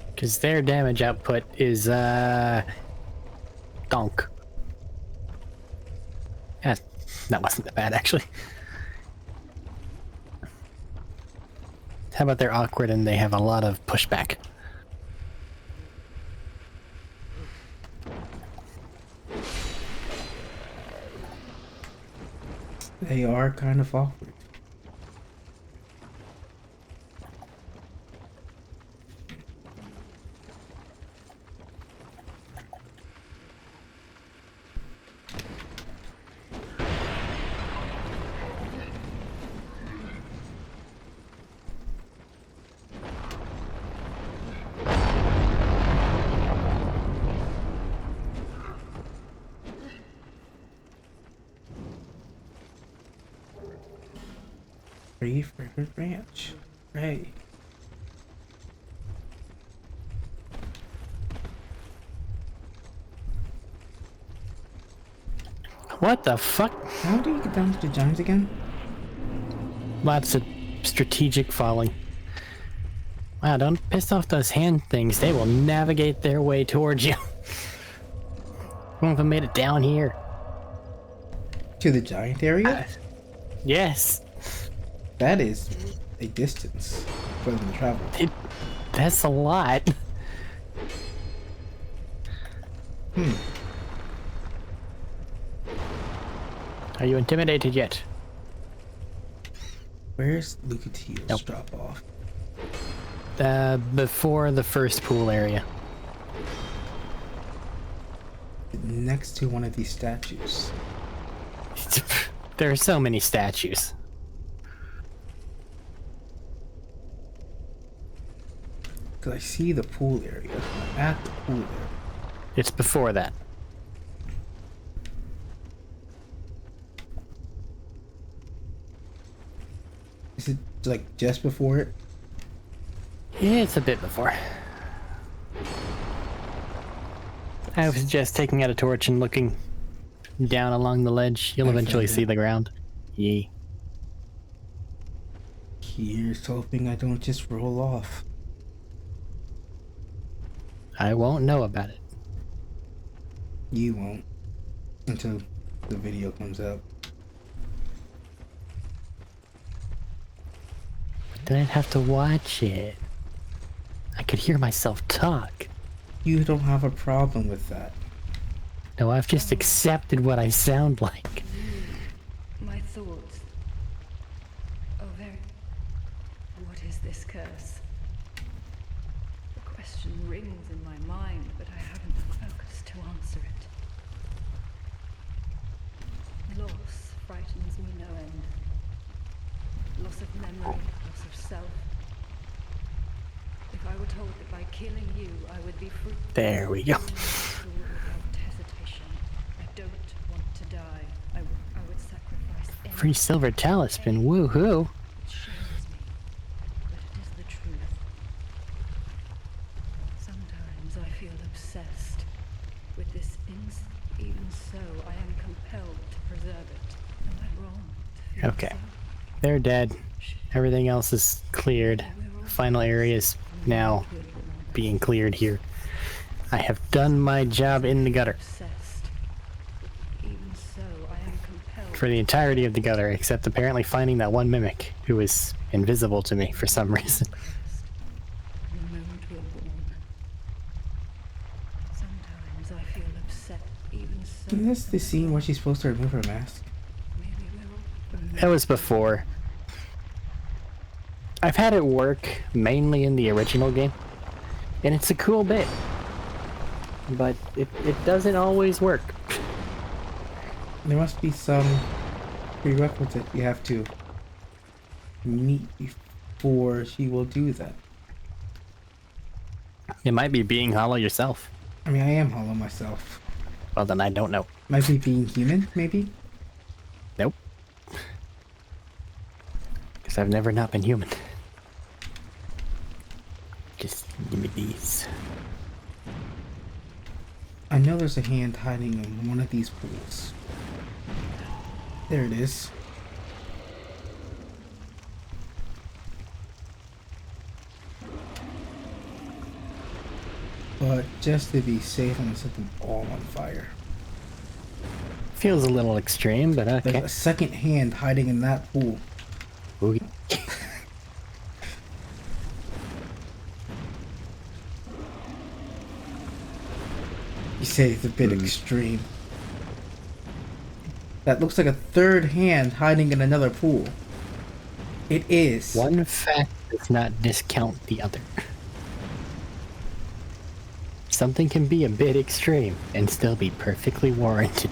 Because their damage output is, donk. Yeah, that wasn't that bad, actually. How about they're awkward and they have a lot of pushback? They are kind of awkward. Free Fragrant Ranch. Hey. What the fuck? How do you get down to the giants again? Lots of strategic falling. Wow, don't piss off those hand things. They will navigate their way towards you. Won't have made it down here. To the giant area? Yes. That is a distance for them to travel. That's a lot. Are you intimidated yet? Where's Lucatiel's Nope. drop off? Before the first pool area. Next to one of these statues. There are so many statues. Because I see the pool area. I'm at the pool area. It's before that. Is it like just before it? Yeah, it's a bit before. I was just taking out a torch and looking down along the ledge. You'll I eventually found see it. the ground. Yee. Here's hoping I don't just roll off. I won't know about it. You won't. Until the video comes out. Then I'd have to watch it. I could hear myself talk. You don't have a problem with that. No, I've just accepted what I sound like. My thoughts. Oh, very. What is this curse? The question rings in my mind, but I haven't the focus to answer it. Loss frightens me no end. Loss of memory, loss of self. If I were told that by killing you, I would be free. There we go. Without hesitation. I don't want to die. I would sacrifice anything. Free silver talisman, woohoo! It shames me, but it is the truth. Sometimes I feel obsessed with this even so, I am compelled to preserve it. Am I wrong to feel Okay. so? They're dead. Everything else is cleared. Final area is now being cleared here. I have done my job in the gutter. Obsessed. Even so, I am compelled For the entirety of the gutter, except apparently finding that one mimic who was invisible to me for some reason. cursed. The moment we're born. Sometimes I feel upset. Even so. Isn't this the scene where she's supposed to remove her mask? Maybe we're all. That was before. I've had it work mainly in the original game, and it's a cool bit. But it doesn't always work. There must be some prerequisite you have to meet before she will do that. It might be being hollow yourself. I mean, I am hollow myself. Well, then I don't know. Might be being human, maybe? Nope. Because I've never not been human. Just give me these. I know there's a hand hiding in one of these pools. There it is. But just to be safe, I'm gonna set them all on fire. Feels a little extreme, but There's okay. a second hand hiding in that pool. Oogie. You say it's a bit extreme. That looks like a third hand hiding in another pool. It is. One fact does not discount the other. Something can be a bit extreme and still be perfectly warranted.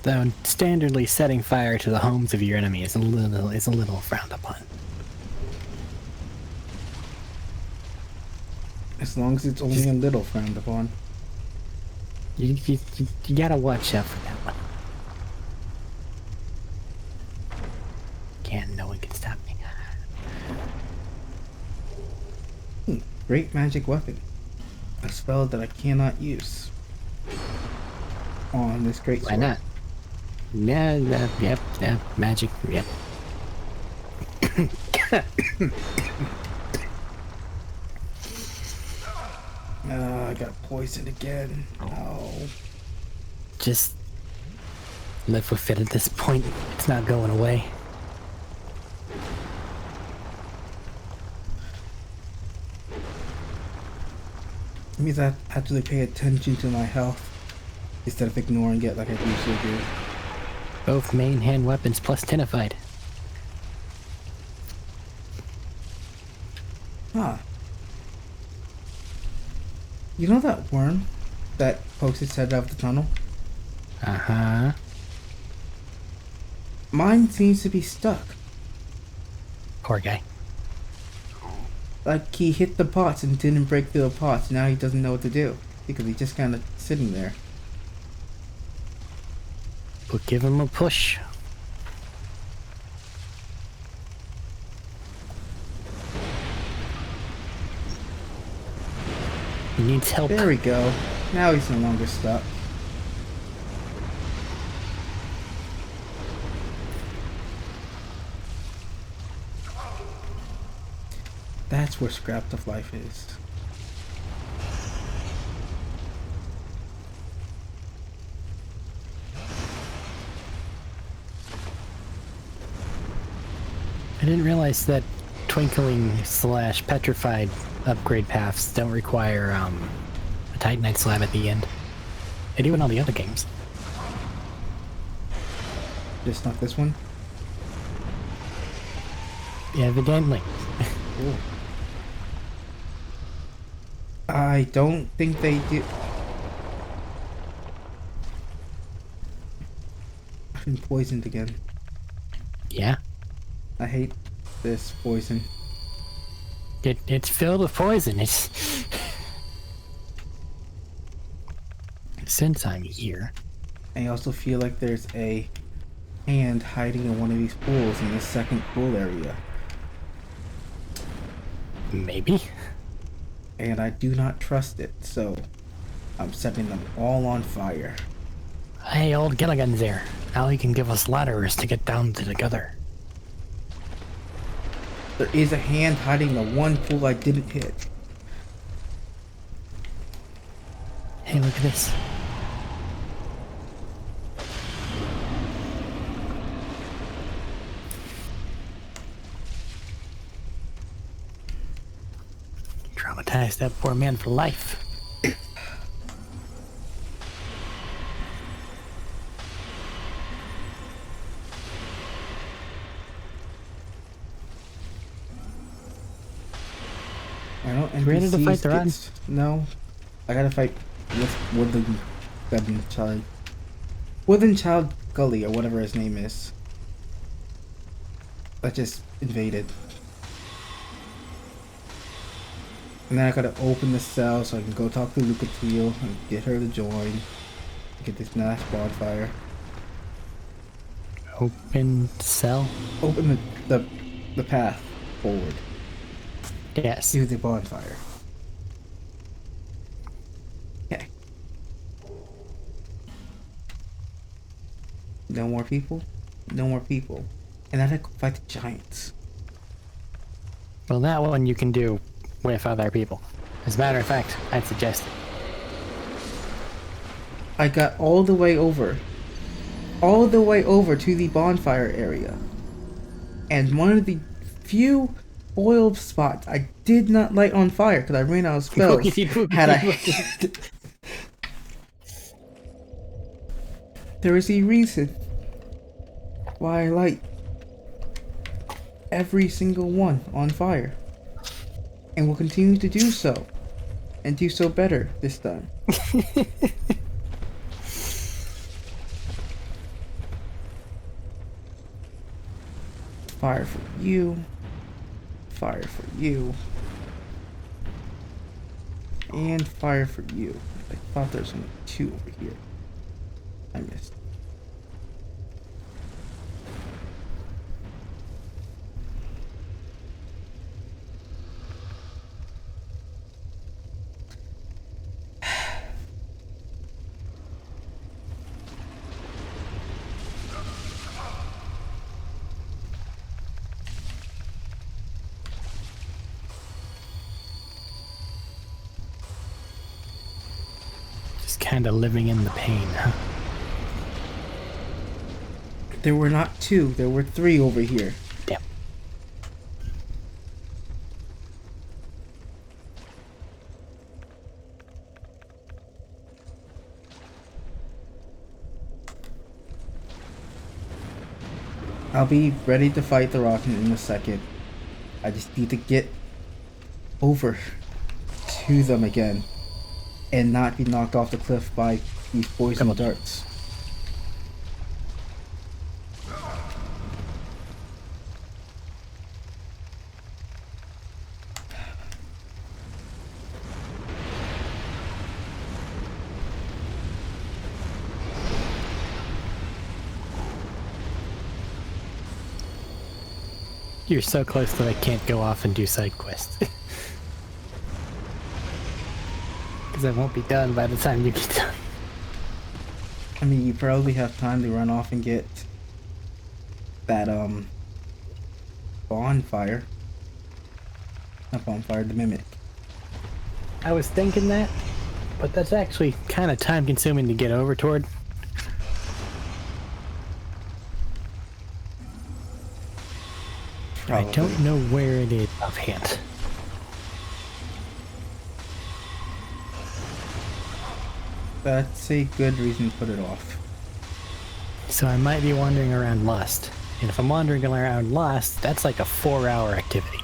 Though standardly setting fire to the homes of your enemy is a little frowned upon. As long as it's only a little frowned upon. You gotta watch out for that one. No one can stop me. Great magic weapon. A spell that I cannot use. On this great Why sword. not? Yep, magic, yep. I got poisoned again. Oh. Just live with it at this point. It's not going away. It means I have to pay attention to my health instead of ignoring it like I usually do. Both main hand weapons plus tenified. Huh. You know that worm that pokes its head out of the tunnel? Uh-huh. Mine seems to be stuck. Poor guy. Like he hit the pots and didn't break through the pots. Now he doesn't know what to do because he's just kind of sitting there. But give him a push. He needs help. There we go. Now he's no longer stuck. That's where Scrapped of Life is. didn't realize that twinkling / petrified upgrade paths don't require a titanite slab at the end. They do in all the other games. Just not this one. Evidently. Ooh. I don't think they do. I've been poisoned again. Yeah. I hate this poison. It's filled with poison. It's... Since I'm here. I also feel like there's a hand hiding in one of these pools in the second pool area. Maybe. And I do not trust it, so I'm setting them all on fire. Hey, old Gilligan's there. Now he can give us ladders to get down to the gutter. There is a hand hiding in the one pool I didn't hit. Hey, look at this. Traumatized that poor man for life. I don't Ready to NPCs fight the run? No. I gotta fight with Woodland Child. Woodland Child Gully, or whatever his name is. That just invaded. And then I gotta open the cell so I can go talk to Lucatile and get her to join. Get this nice bonfire. Open cell? Open the path forward Yes. to the bonfire. Okay. No more people? No more people. And then I go fight the giants. Well, that one you can do with other people. As a matter of fact, I'd suggest it. I got all the way over to the bonfire area. And one of the few oil spots I did not light on fire because I ran out of spells had I There is a reason why I light every single one on fire. And will continue to do so. And do so better this time. Fire for you. Fire for you. And fire for you. I thought there was only 2 over here. I missed. Just kind of living in the pain, huh? There were not 2, there were 3 over here. Damn. I'll be ready to fight the rocket in a second. I just need to get over to them again and not be knocked off the cliff by these poison darts. You're so close that I can't go off and do side quests. Because I won't be done by the time you get done. I mean, you probably have time to run off and get that, bonfire. Not bonfire, the mimic. I was thinking that, but that's actually kind of time consuming to get over toward. I don't know where it is offhand. That's a good reason to put it off. So I might be wandering around Lust. And if I'm wandering around Lust, that's like a 4-hour activity.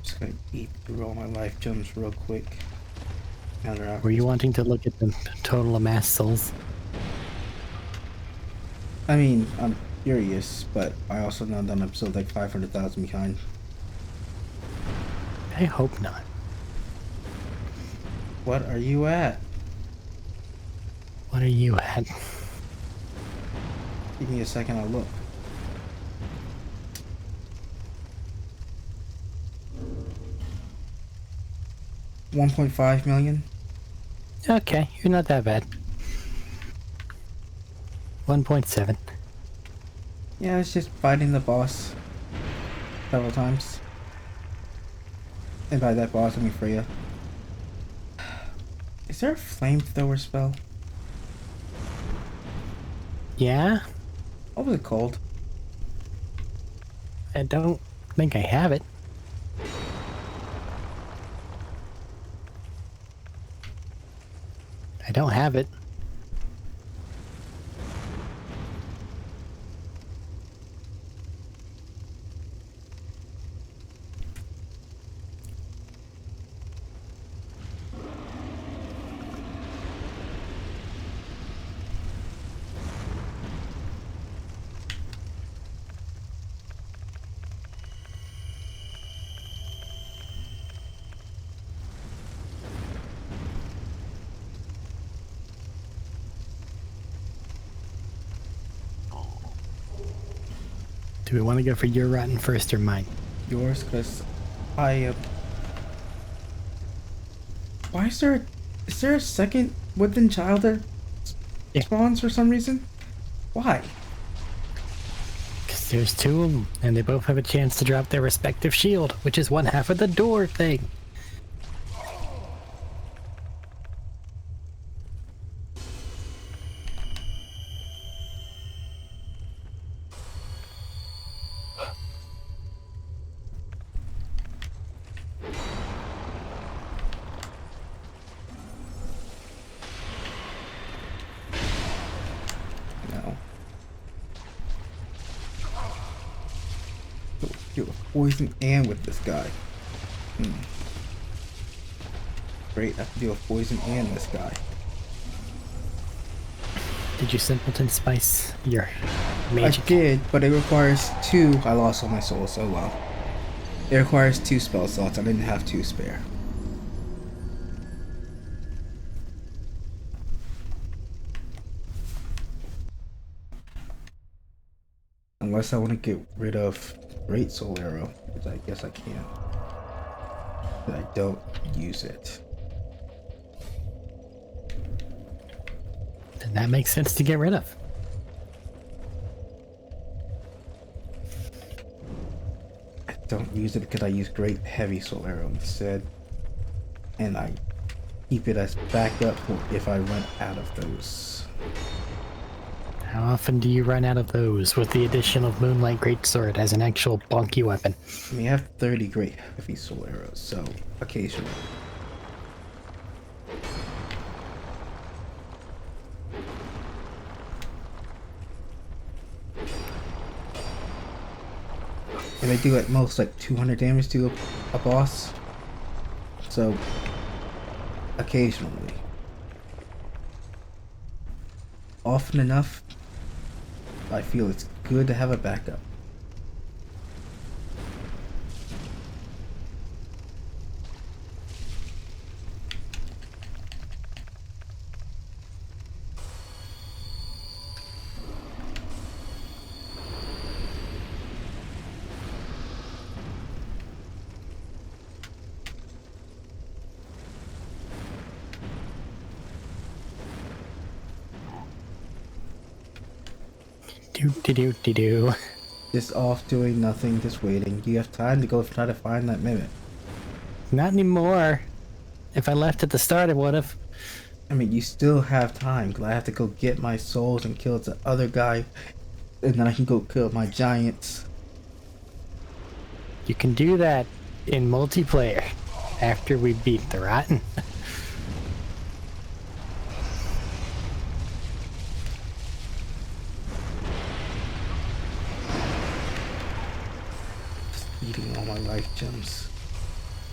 Just gonna eat through all my life gems real quick. Now they're out. Were you wanting to look at the total amassed souls? I mean, I'm curious, but I also know that I'm still like 500,000 behind. I hope not. What are you at? What are you at? Give me a second, I'll look. $1.5 million. Okay, you're not that bad. 1.7. Yeah, it's just fighting the boss several times. And by that boss, I mean Freya. Is there a flamethrower spell? Yeah? What was it called? I don't think I have it. I don't have it. Do we want to go for your rotten first or mine? Yours, because I why is there a second within child that Yeah. spawns for some reason? Why? Because there's 2 of them, and they both have a chance to drop their respective shield, which is one half of the door thing. No. Do a poison and with this guy. Great, I have to deal with poison and this guy. Did you simpleton spice your magic? I did, but it requires 2. I lost all my souls, so well. It requires 2 spell slots. I didn't have 2 spare. Unless I want to get rid of Great Soul Arrow, which I guess I can. But I don't use it. Then that makes sense to get rid of. I don't use it because I use Great Heavy Soul Arrow instead. And I keep it as backup for if I run out of those. How often do you run out of those with the addition of Moonlight Greatsword as an actual bonky weapon? I mean, I have 30 Great Heavy Soul Arrows, so occasionally. And they do at most like 200 damage to a boss. So, occasionally. Often enough, I feel it's good to have a backup. Do. Just off doing nothing, just waiting. Do you have time to go try to find that mimic? Not anymore. If I left at the start, I would have. I mean, you still have time, because I have to go get my souls and kill the other guy, and then I can go kill my giants. You can do that in multiplayer after we beat the Rotten. Just eating all my life gems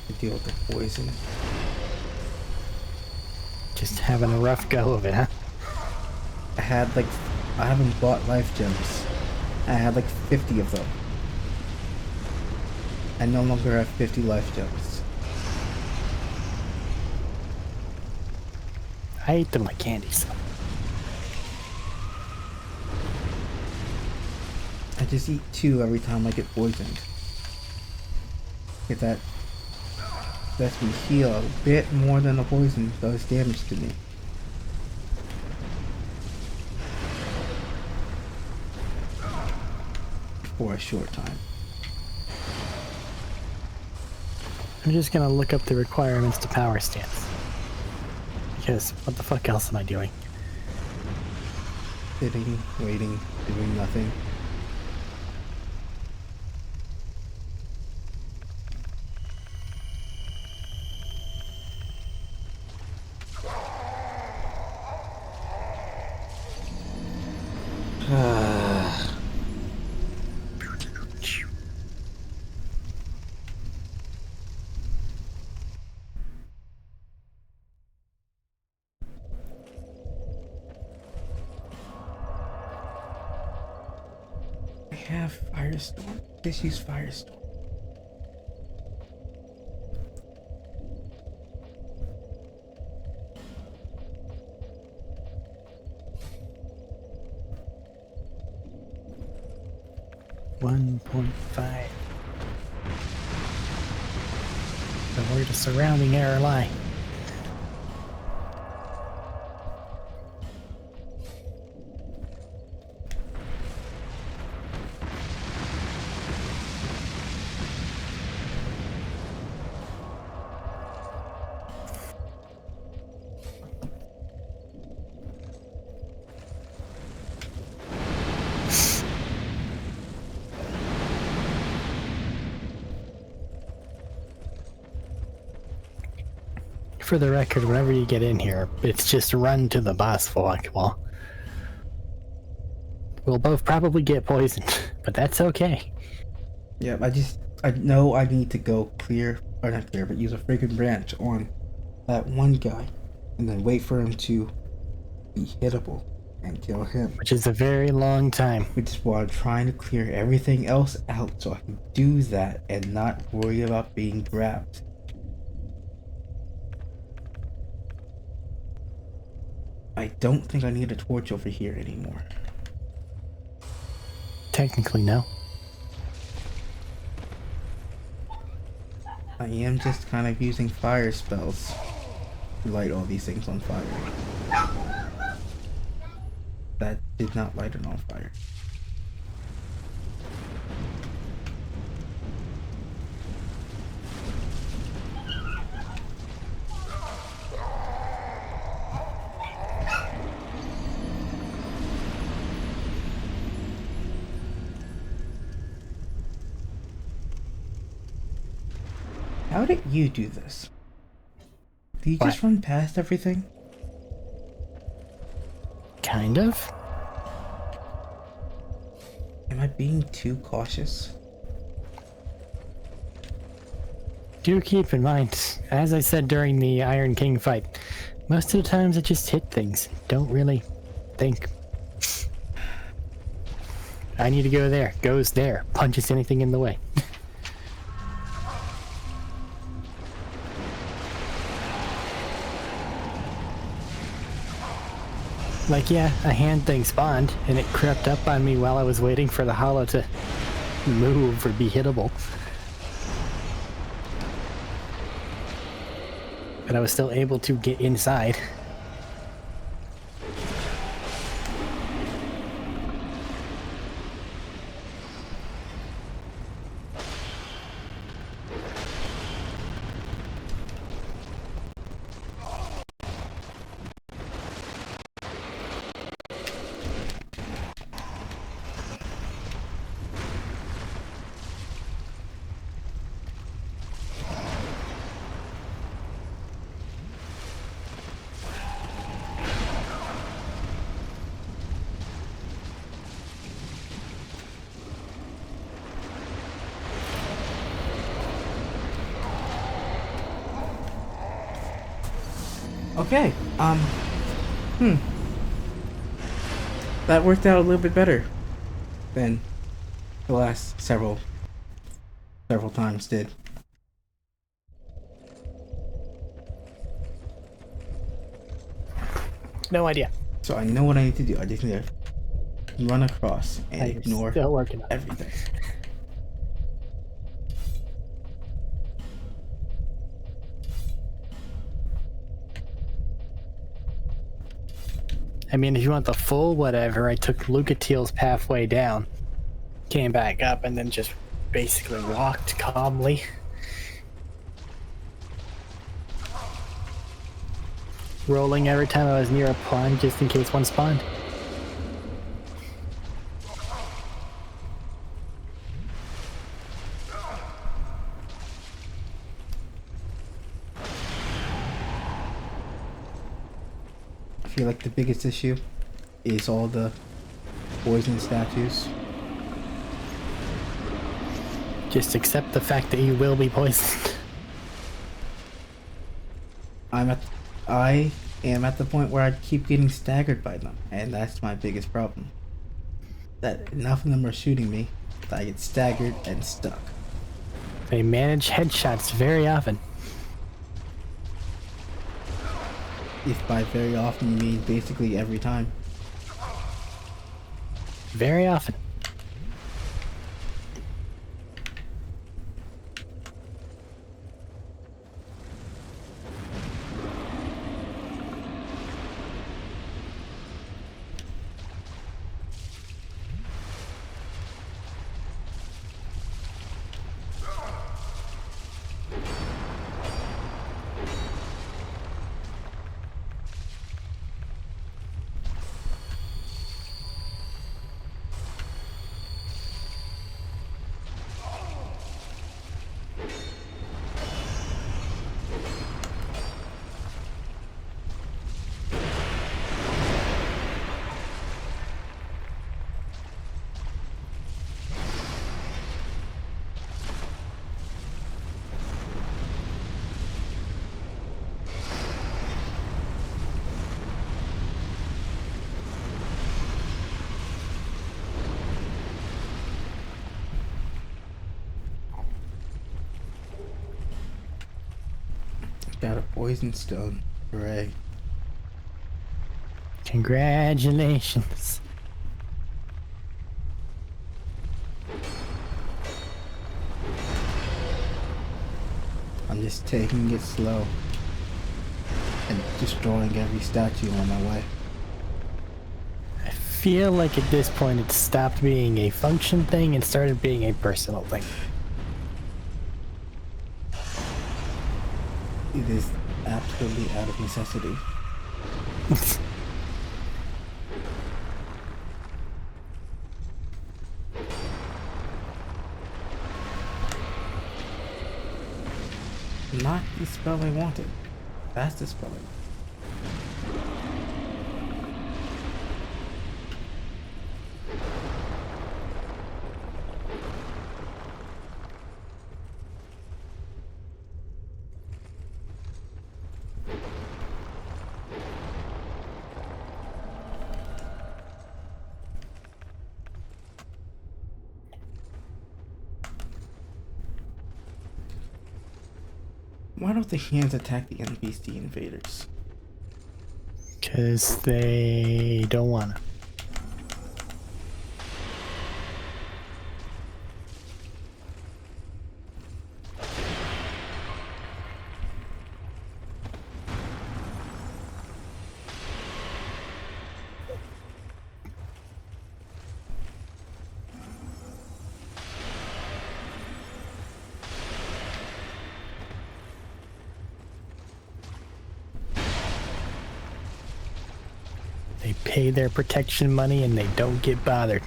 to deal with the poison. Just having a rough go of it, huh? I haven't bought life gems. I had like 50 of them. I no longer have 50 life gems. I ate them like candies. I just eat 2 every time I get poisoned. Get that lets me heal a bit more than the poison does damage to me. For a short time. I'm just gonna look up the requirements to power stance. Because what the fuck else am I doing? Sitting, waiting, doing nothing. I have Firestorm. Just use Firestorm. $1.5. So where does surrounding error lie? For the record, whenever you get in here, it's just run to the boss fog wall. We'll both probably get poisoned, but that's okay. Yeah, I know I need to go clear, or not clear, but use a freaking branch on that one guy, and then wait for him to be hittable and kill him. Which is a very long time. Which is why I'm trying to clear everything else out so I can do that and not worry about being grabbed. I don't think I need a torch over here anymore. Technically, no. I am just kind of using fire spells to light all these things on fire. That did not light it on fire. How did you do this? Did you just run past everything? Kind of. Am I being too cautious? Do keep in mind, as I said during the Iron King fight, most of the times I just hit things. Don't really think. I need to go there. Goes there. Punches anything in the way. Like, yeah, a hand thing spawned, and it crept up on me while I was waiting for the hollow to move or be hittable. But I was still able to get inside. Okay. That worked out a little bit better than the last several times did. No idea. So I know what I need to do. I just need to run across and I'm ignore still working on it. everything. I mean, if you want the full whatever, I took Lucatiel's pathway down, came back up, and then just basically walked calmly. Rolling every time I was near a pond just in case one spawned. I feel like the biggest issue is all the poison statues. Just accept the fact that you will be poisoned. I am at the point where I keep getting staggered by them, and that's my biggest problem. That enough of them are shooting me that I get staggered and stuck. They manage headshots very often. If by very often you mean basically every time. Very often. Got a poison stone. Hooray. Congratulations. I'm just taking it slow and destroying every statue on my way. I feel like at this point it stopped being a function thing and started being a personal thing. It is absolutely out of necessity. Not the spell I wanted. That's the spell I wanted. Why don't the hands attack the NPC invaders? Because they don't want to. They pay their protection money and they don't get bothered.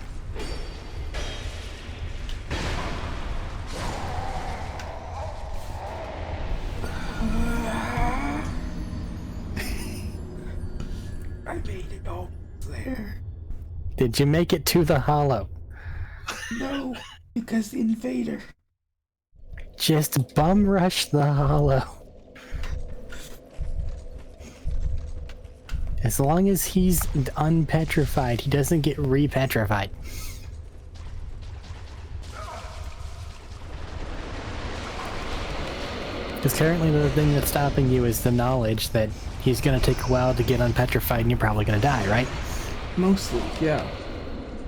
I made it all there. Did you make it to the hollow? No, because the invader. Just bum rush the hollow. As long as he's unpetrified, he doesn't get repetrified. Because currently the thing that's stopping you is the knowledge that he's going to take a while to get unpetrified and you're probably going to die, right? Mostly, yeah.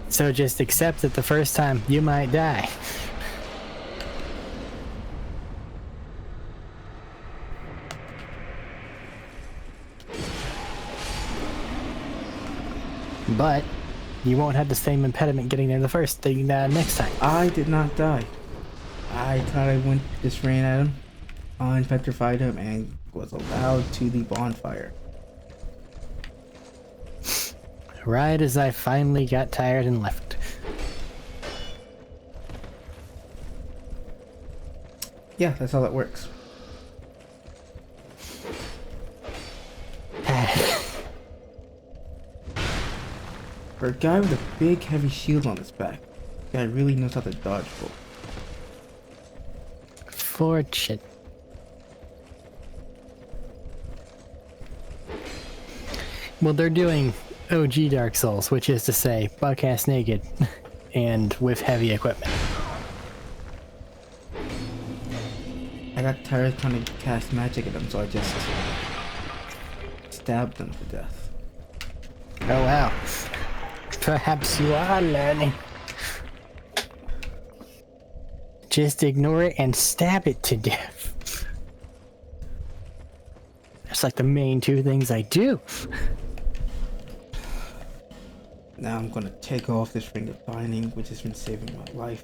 So just accept that the first time you might die. But you won't have the same impediment getting there the first thing next time. I did not die. I thought I just ran at him, unpetrified him, and was allowed to the bonfire. Right as I finally got tired and left. Yeah, that's how that works. For a guy with a big heavy shield on his back, the guy really knows how to dodge bull. Fortune. Well, they're doing OG Dark Souls, which is to say, buck-ass naked and with heavy equipment. I got tired of trying to cast magic at him, so I just stabbed him to death. Oh wow. Perhaps you are learning. Just ignore it and stab it to death. That's like the main two things I do. Now I'm gonna take off this ring of binding, which has been saving my life.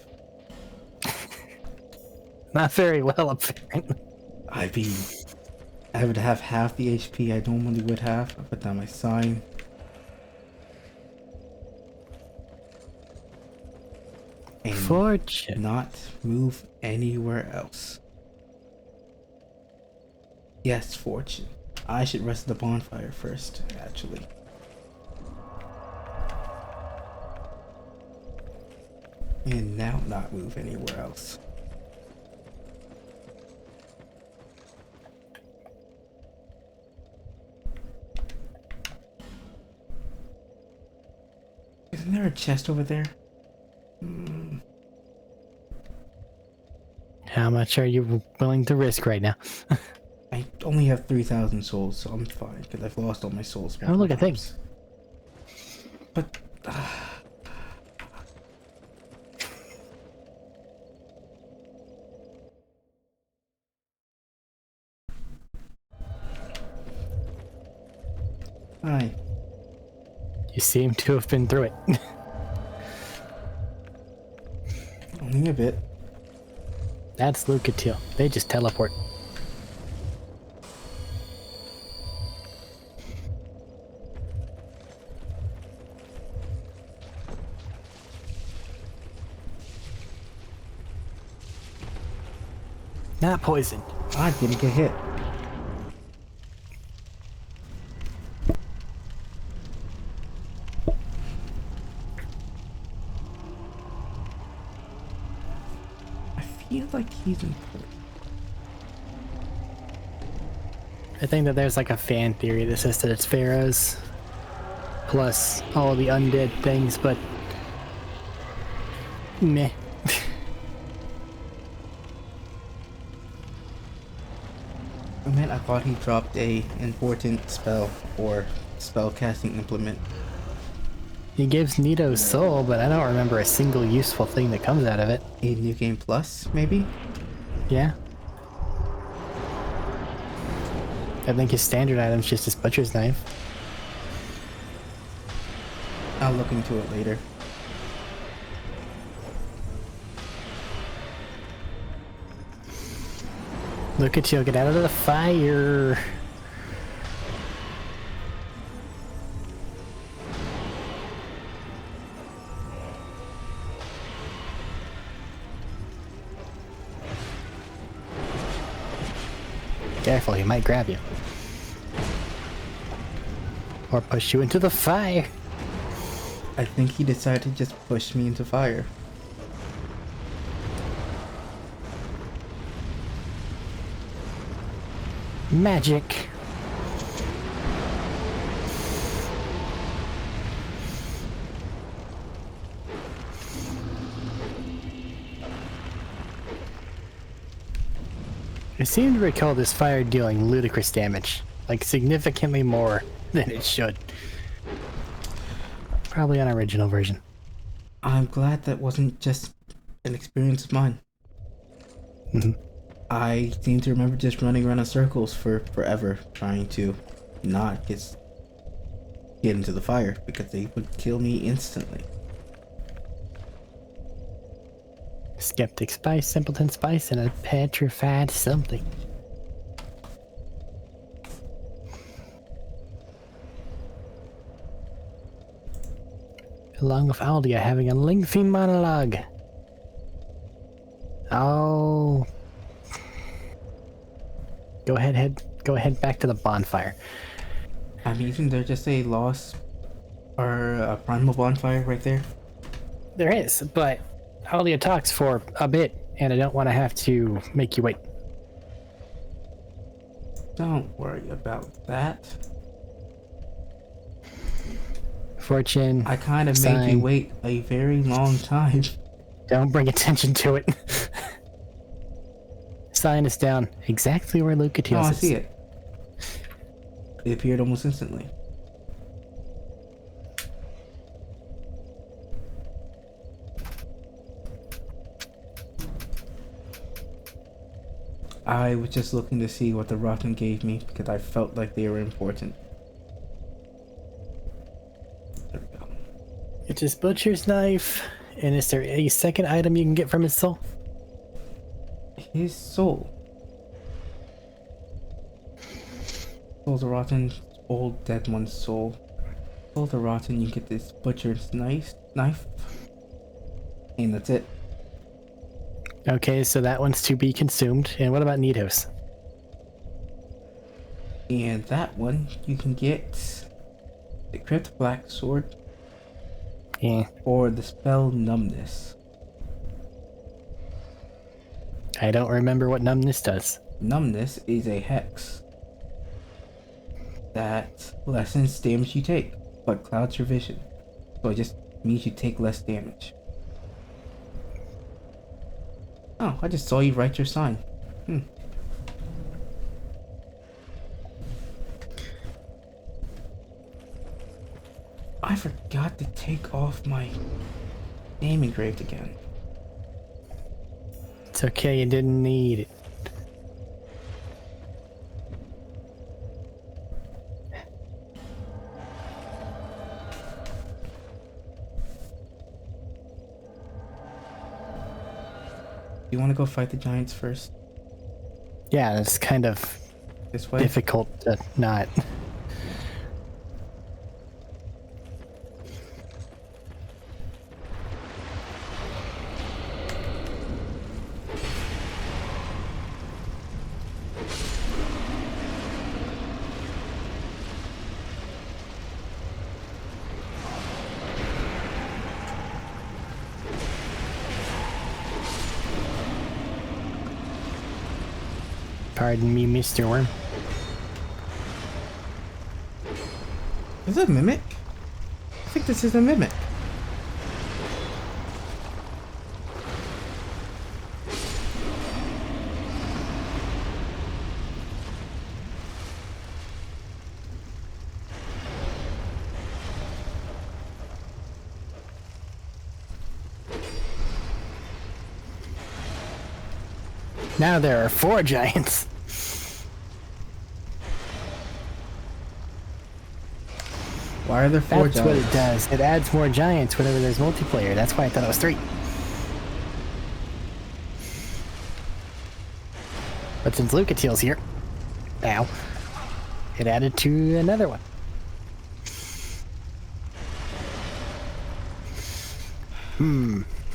Not very well, apparently. I would have half the HP I normally would have. I put down my sign. And Fortune. not move anywhere else. Yes, fortune. I should rest at the bonfire first, actually. And now not move anywhere else. Isn't there a chest over there? How much are you willing to risk right now? I only have 3,000 souls, so I'm fine, because I've lost all my souls. Oh, look at things. things. But... Hi. You seem to have been through it. Only a bit. That's Lucatil. They just teleport. Not poison. I didn't get hit. I feel like he's important. I think that there's like a fan theory that says that it's pharaohs plus all the undead things, but meh. Oh man, I thought he dropped a important spell or spell casting implement. He gives Nito's soul, but I don't remember a single useful thing that comes out of it. A new game plus, maybe? Yeah. I think his standard item's just his butcher's knife. I'll look into it later. Look at you, get out of the fire. Careful, he might grab you. Or push you into the fire. I think he decided to just push me into fire. I seem to recall this fire dealing ludicrous damage, like significantly more than it should. Probably on original version. I'm glad that wasn't just an experience of mine. Mhm. I seem to remember just running around in circles for forever, trying to not get into the fire because they would kill me instantly. Skeptic spice, simpleton spice, and a petrified something. Along with Aldia having a lengthy monologue. Oh. Go ahead back to the bonfire. I mean, isn't there just a lost or a primal bonfire right there? There is, but Aldia talks for a bit, and I don't want to have to make you wait. Don't worry about that. Fortune. I kind of made sign. you wait a very long time. Don't bring attention to it. Sign is down exactly where Oh, Lucatiel's I is. see it. It appeared almost instantly. I was just looking to see what the Rotten gave me because I felt like they were important. There we go. It's his butcher's knife. And is there a second item you can get from his soul? His soul. Soul the Rotten, old dead one's soul. Soul the Rotten, you get this butcher's knife. And that's it. Okay, so that one's to be consumed. And what about Nidos? And that one, you can get the Crypt Black Sword Yeah, or the spell Numbness. I don't remember what numbness does. Numbness is a hex that lessens damage you take, but clouds your vision. So it just means you take less damage. Oh, I just saw you write your sign. I forgot to take off my name engraved again. It's okay, you didn't need it. You want to go fight the giants first? Yeah, it's kind of This way? difficult to not. Pardon me, Mr. Worm. Is it a mimic? I think this is a mimic. Now there are 4 giants. Why are there 4 That's what it giants? does. It adds more giants whenever there's multiplayer. That's why I thought it was 3. But since Lucatiel's here, now, it added to another one.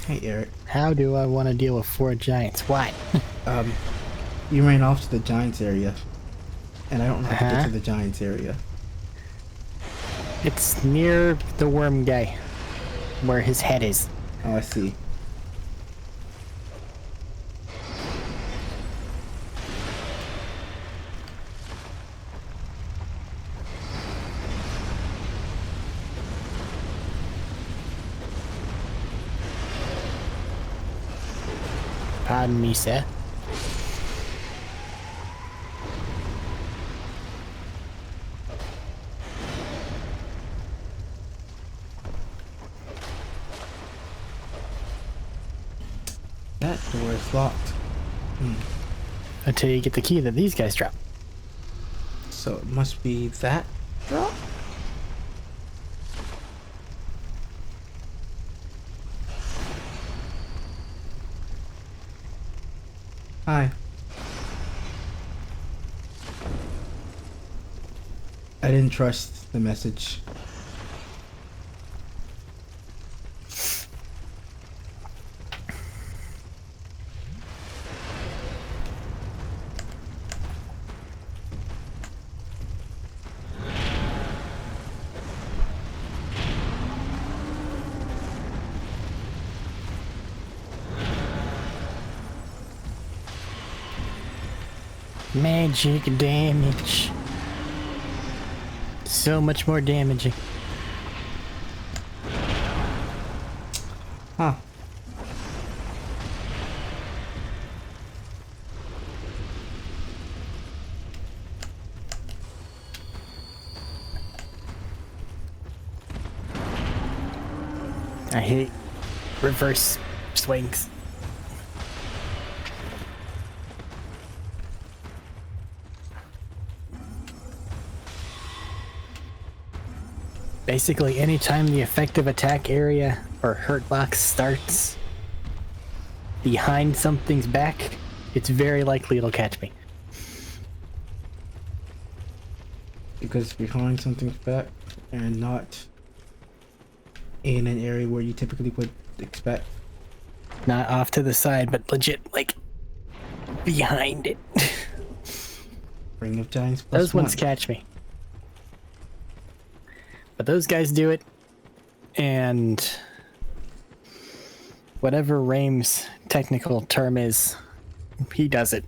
Hey Eric, How do I want to deal with 4 giants? Why? you ran off to the giants area, and I don't know how to get Uh-huh. to the giants area. It's near the worm guy, where his head is. Oh, I see. Pardon me, sir. That door is locked. Until you get the key that these guys drop. So it must be that drop? Hi. I didn't trust the message. Magic damage. So much more damaging. Huh. I hate reverse swings. Basically, anytime the effective attack area or hurt box starts behind something's back, it's very likely it'll catch me. Because behind something's back and not in an area where you typically would expect. Not off to the side, but legit, like, behind it. Ring of Giants +1. Those ones catch me. But those guys do it, and whatever Raim's technical term is, he does it.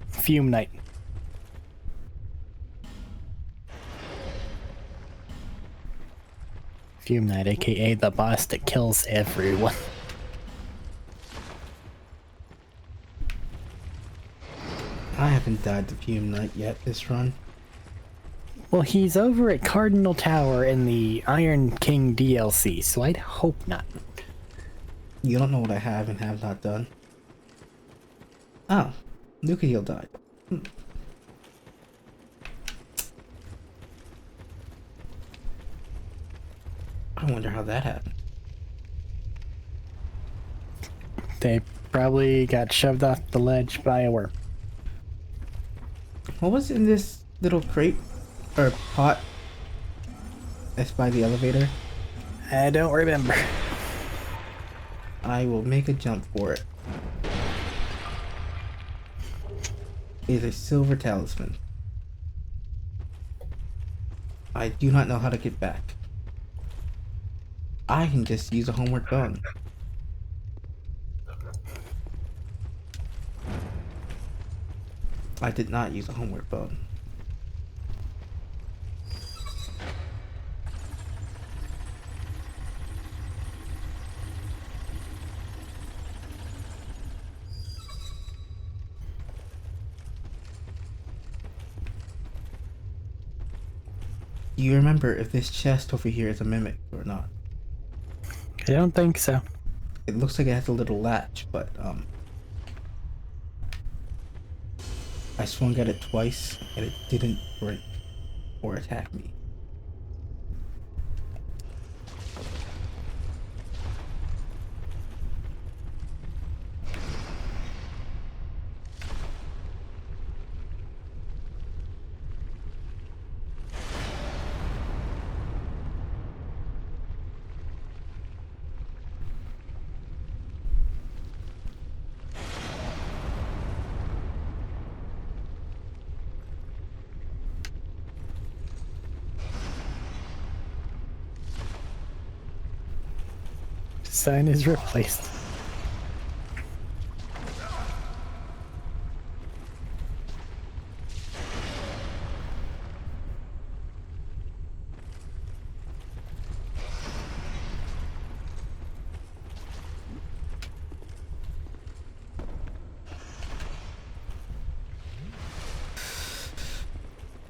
Fume Knight. Fume Knight, aka the boss that kills everyone. I haven't died to Fume Knight yet this run. Well, he's over at Cardinal Tower in the Iron King DLC, so I'd hope not. You don't know what I have and have not done. Oh, Nuka Heal died. I wonder how that happened. They probably got shoved off the ledge by a worm. What was in this little crate or pot that's by the elevator? I don't remember. I will make a jump for it. It is a silver talisman. I do not know how to get back. I can just use a homeward bone. I did not use a homeward bone. Do you remember if this chest over here is a mimic or not? I don't think so. It looks like it has a little latch, but I swung at it twice and it didn't break or attack me. Sign is replaced.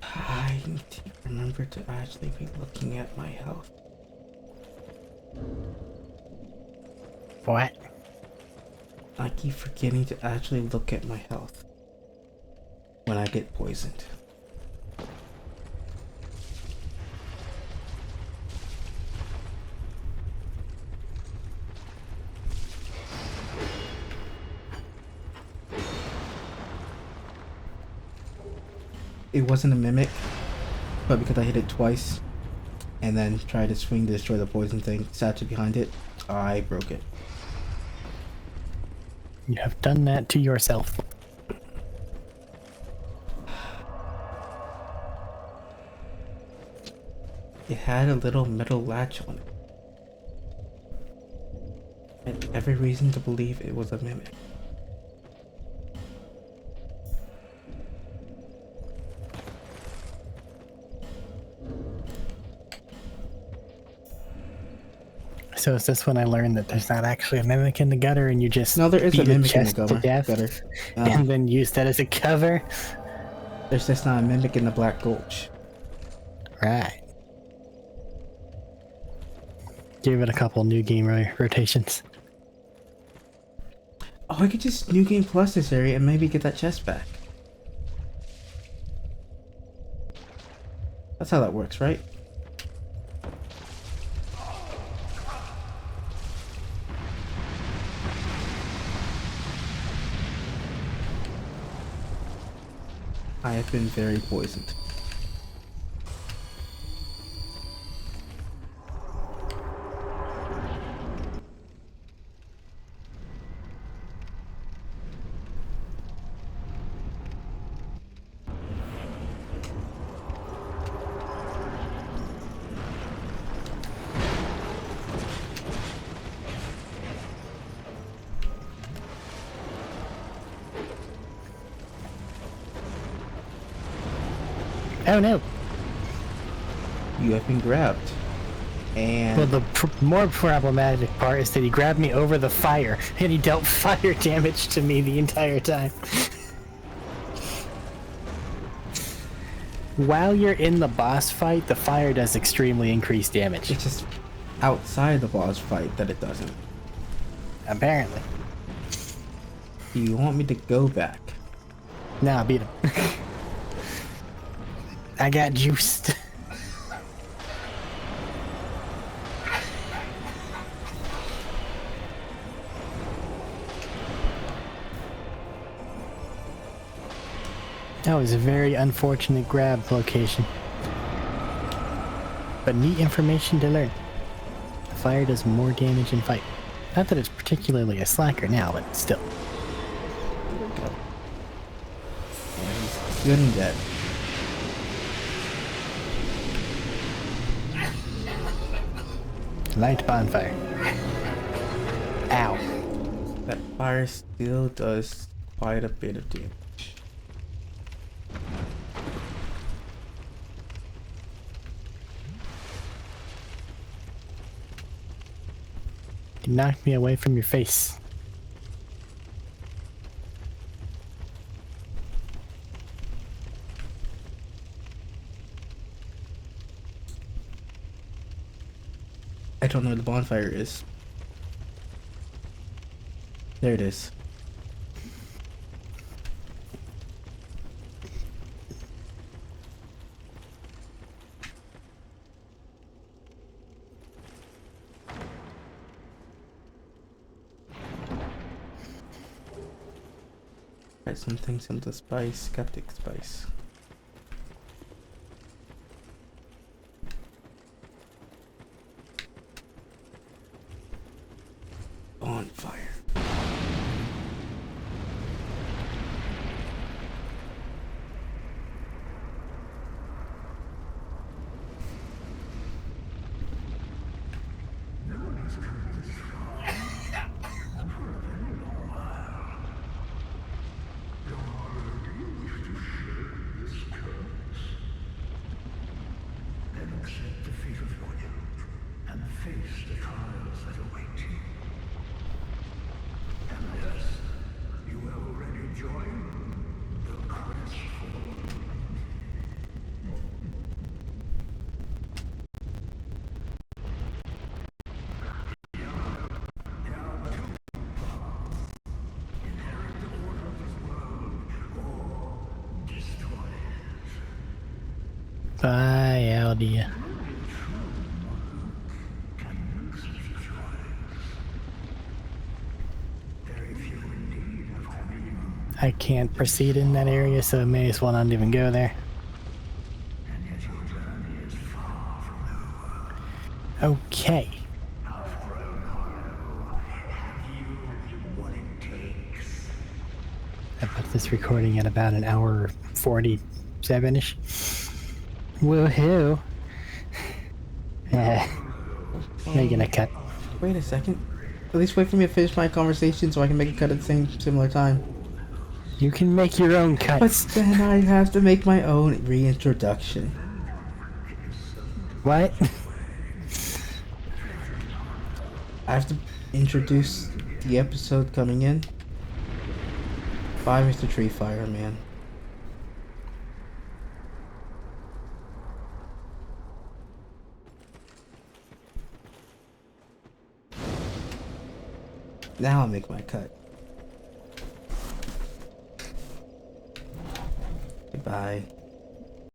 I need to remember to actually be looking at my health. What? I keep forgetting to actually look at my health when I get poisoned. It wasn't a mimic, but because I hit it twice and then tried to swing to destroy the poison thing, statue behind it, I broke it. You have done that to yourself. It had a little metal latch on it. I had every reason to believe it was a mimic. So is this when I learned that there's not actually a mimic in the gutter and you just No, there is a beat mimic in the chest to gutter. death and then use that as a cover? There's just not a mimic in the Black Gulch. Right. Give it a couple new game rotations. Oh, I could just New Game Plus this area and maybe get that chest back. That's how that works, right? I have been very poisoned. Oh no! You have been grabbed. And Well, the more problematic part is that he grabbed me over the fire, and he dealt fire damage to me the entire time. While you're in the boss fight, the fire does extremely increased damage. it's just outside the boss fight that it doesn't. Apparently. Do you want me to go back? Nah, beat him. I got juiced. That was a very unfortunate grab location. But neat information to learn. The fire does more damage in fight. Not that it's particularly a slacker now, but still. There we go. Yeah, he's good and dead. Light bonfire. Ow. That fire still does quite a bit of damage. You knocked me away from your face. I don't know where the bonfire is. There it is. Try some things in the spice, skeptic spice. Bonfire. Then accept the fate of your youth and face the trials that await you. And yes, you have already joined the crestfallen. Bye, Aldia. I can't proceed in that area, so I may as well not even go there. Okay. I put this recording at about an hour 47-ish. Woohoo! Making a cut. Wait a second. At least wait for me to finish my conversation so I can make a cut at the same similar time. You can make your own But cuts. then I have to make my own reintroduction. What? I have to introduce the episode coming in. Bye, Mr. Treefire, man. Now I'll make my cut. Goodbye.